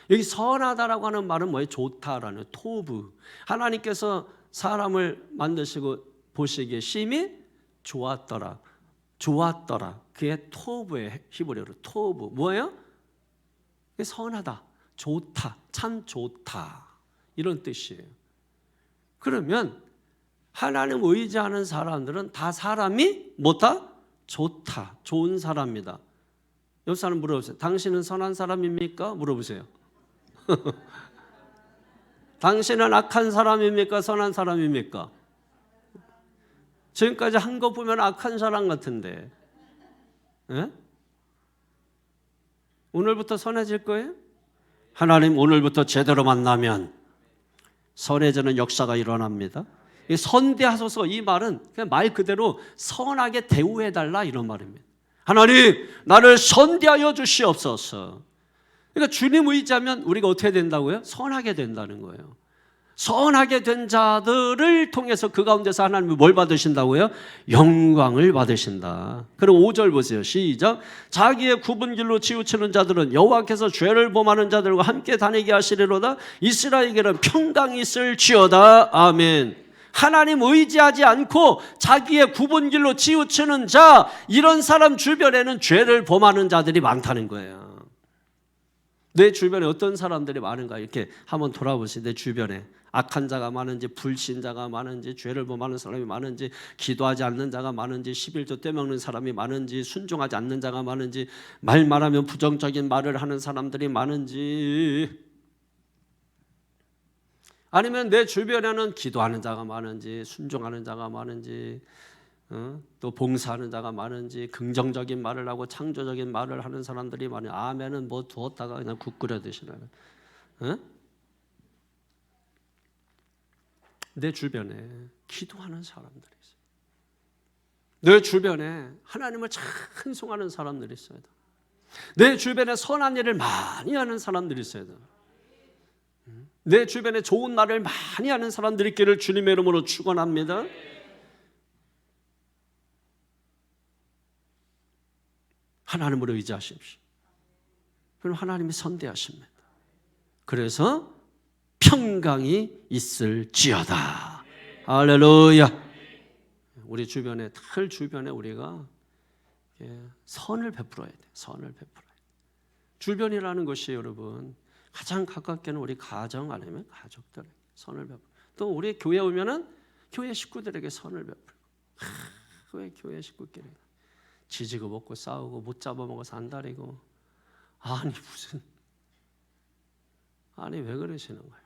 여기 선하다라고 하는 말은 뭐예요? 좋다라는 토브. 하나님께서 사람을 만드시고 보시기에 심히 좋았더라. 좋았더라. 그게 토브의 히브리어로 토브. 뭐예요? 그게 선하다, 좋다, 참 좋다 이런 뜻이에요. 그러면 하나님 의지하는 사람들은 다 사람이 뭐다? 좋다, 좋은 사람이다. 옆 사람 물어보세요. 당신은 선한 사람입니까? 물어보세요. 당신은 악한 사람입니까? 선한 사람입니까? 지금까지 한 거 보면 악한 사람 같은데, 예? 오늘부터 선해질 거예요? 하나님 오늘부터 제대로 만나면 선해지는 역사가 일어납니다. 선대하소서 이 말은 그냥 말 그대로 선하게 대우해달라 이런 말입니다. 하나님 나를 선대하여 주시옵소서. 그러니까 주님 의지하면 우리가 어떻게 된다고요? 선하게 된다는 거예요. 선하게 된 자들을 통해서 그 가운데서 하나님이 뭘 받으신다고요? 영광을 받으신다. 그럼 5절 보세요. 시작. 자기의 굽은 길로 치우치는 자들은 여호와께서 죄를 범하는 자들과 함께 다니게 하시리로다. 이스라엘에게는 평강이 있을지어다. 아멘. 하나님 의지하지 않고 자기의 굽은 길로 치우치는 자, 이런 사람 주변에는 죄를 범하는 자들이 많다는 거예요. 내 주변에 어떤 사람들이 많은가 이렇게 한번 돌아보세요. 내 주변에 악한 자가 많은지, 불신자가 많은지, 죄를 범하는 사람이 많은지, 기도하지 않는 자가 많은지, 11조 떼먹는 사람이 많은지, 순종하지 않는 자가 많은지, 말하면 부정적인 말을 하는 사람들이 많은지, 아니면 내 주변에는 기도하는 자가 많은지, 순종하는 자가 많은지, 또 봉사하는 자가 많은지, 긍정적인 말을 하고 창조적인 말을 하는 사람들이 많이. 아멘은 뭐 두었다가 그냥 국 끓여 드시라는. 내 주변에 기도하는 사람들이 있어요. 내 주변에 하나님을 찬송하는 사람들이 있어야 돼. 내 주변에 선한 일을 많이 하는 사람들이 있어야 돼. 내 주변에 좋은 말을 많이 하는 사람들이 있기를 주님의 이름으로 축원합니다. 하나님으로 의지하십시오. 그럼 하나님이 선대하십니다. 그래서 평강이 있을지어다. 할렐루야. 우리 주변에, 늘 주변에 우리가 선을 베풀어야 돼. 선을 베풀어야 돼. 주변이라는 것이 여러분 가장 가깝게는 우리 가정 아니면 가족들에게 선을 베풀고, 또 우리 교회 오면은 교회 식구들에게 선을 베풀고. 왜 교회 식구끼리 지지고 먹고 싸우고 못 잡아먹어서 안달이고, 아니 왜 그러시는 거예요?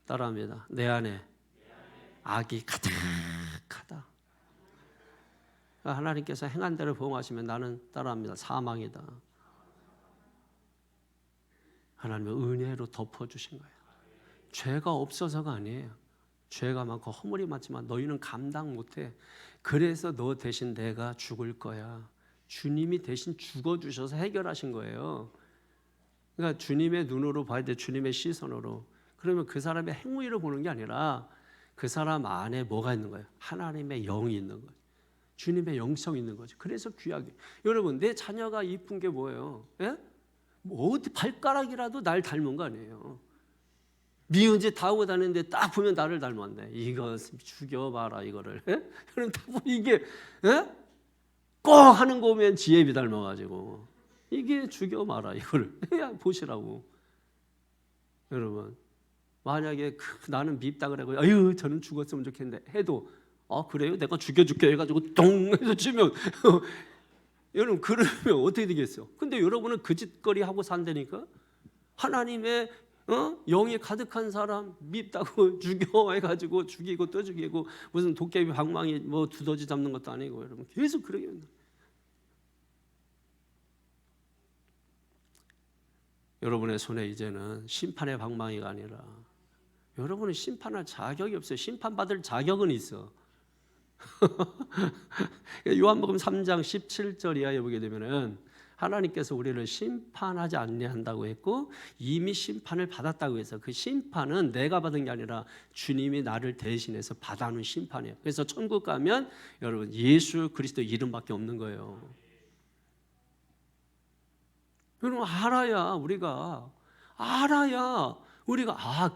따라합니다. 내 안에 악이 가득하다. 하나님께서 행한 대로 보응하시면 나는 따라합니다. 사망이다. 하나님의 은혜로 덮어주신 거예요. 죄가 없어서가 아니에요. 죄가 많고 허물이 많지만 너희는 감당 못해. 그래서 너 대신 내가 죽을 거야. 주님이 대신 죽어주셔서 해결하신 거예요. 그러니까 주님의 눈으로 봐야 돼. 주님의 시선으로. 그러면 그 사람의 행위를 보는 게 아니라 그 사람 안에 뭐가 있는 거예요? 하나님의 영이 있는 거예요. 주님의 영성이 있는 거죠. 그래서 귀하게. 여러분 내 자녀가 이쁜 게 뭐예요? 예? 뭐 어디 발가락이라도 날 닮은 거 아니에요. 미운 짓 다 하고 다니는데 딱 보면 나를 닮았네. 이거 죽여봐라 이거를. 예? 그럼 딱 보면 이게 예? 꼭 하는 거 보면 지혜비 닮아가지고 이게 죽여봐라 이거를 보시라고. 여러분 만약에 나는 밉다 그래고 아유 저는 죽었으면 좋겠는데 해도 그래요? 내가 죽여줄게 해가지고 똥 해서 주면 여러분 그러면 어떻게 되겠어요? 근데 여러분은 그 짓거리 하고 산다니까. 하나님의 영이 가득한 사람 밉다고 죽여 해가지고 죽이고 또 죽이고 무슨 도깨비 방망이 뭐 두더지 잡는 것도 아니고 여러분 계속 그러게 된다. 여러분의 손에 이제는 심판의 방망이가 아니라 여러분은 심판할 자격이 없어요. 심판받을 자격은 있어. 요한복음 3장 17절 이하에 보게 되면은 하나님께서 우리를 심판하지 아니한다고 했고 이미 심판을 받았다고 해서 그 심판은 내가 받은 게 아니라 주님이 나를 대신해서 받아놓은 심판이에요. 그래서 천국 가면 여러분 예수 그리스도 이름밖에 없는 거예요. 여러분 알아야 우리가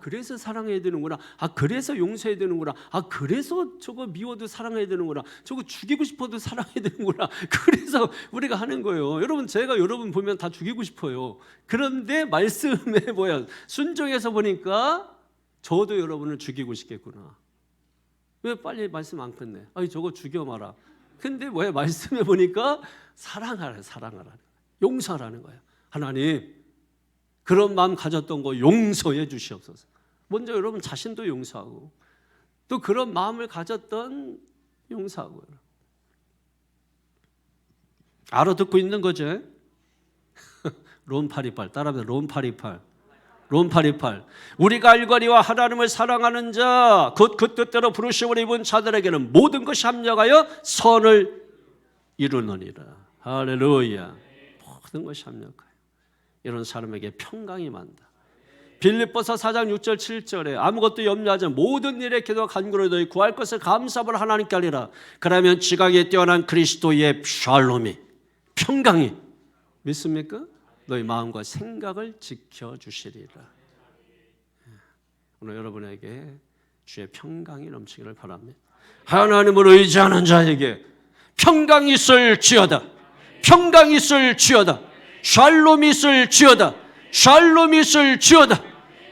그래서 사랑해야 되는구나. 그래서 용서해야 되는구나. 그래서 저거 미워도 사랑해야 되는구나. 저거 죽이고 싶어도 사랑해야 되는구나. 그래서 우리가 하는 거예요. 여러분 제가 여러분 보면 다 죽이고 싶어요. 그런데 말씀에 뭐야 순종해서 보니까 저도 여러분을 죽이고 싶겠구나. 왜 빨리 말씀 안 끝내? 저거 죽여마라. 근데 왜 말씀에 보니까 사랑하라. 용서하라는 거예요. 하나님 그런 마음 가졌던 거 용서해 주시옵소서. 먼저 여러분 자신도 용서하고 또 그런 마음을 가졌던 용서하고. 알아듣고 있는 거죠? 롬 828 따라합니다. 롬 828 우리가 알거니와 하나님을 사랑하는 자 곧 그 뜻대로 부르심을 입은 자들에게는 모든 것이 합력하여 선을 이루느니라. 할렐루야. 모든 것이 합력하여 이런 사람에게 평강이 만다. 빌립보서 4장 6절 7절에 아무것도 염려하지 모든 일에 기도와 간구로 너희 구할 것을 감사함으로 하나님께 하리라. 그러면 지각에 뛰어난 그리스도의 샬롬이 평강이 믿습니까? 너희 마음과 생각을 지켜주시리라. 오늘 여러분에게 주의 평강이 넘치기를 바랍니다. 하나님을 의지하는 자에게 평강이 있을지어다. 평강이 있을지어다. 샬롬이 있을지어다. 샬롬이 있을지어다.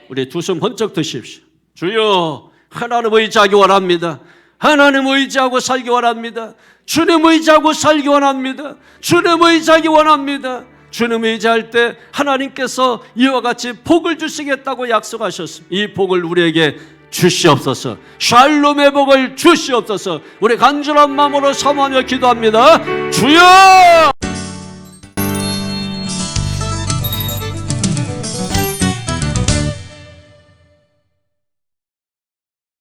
우리 두 손 번쩍 드십시오. 주여 하나님 의지하기 원합니다. 하나님 의지하고 살기 원합니다. 주님 의지하고 살기 원합니다. 주님 의지하기 원합니다. 주님 의지할 때 하나님께서 이와 같이 복을 주시겠다고 약속하셨습니다. 이 복을 우리에게 주시옵소서. 샬롬의 복을 주시옵소서. 우리 간절한 마음으로 사모하며 기도합니다. 주여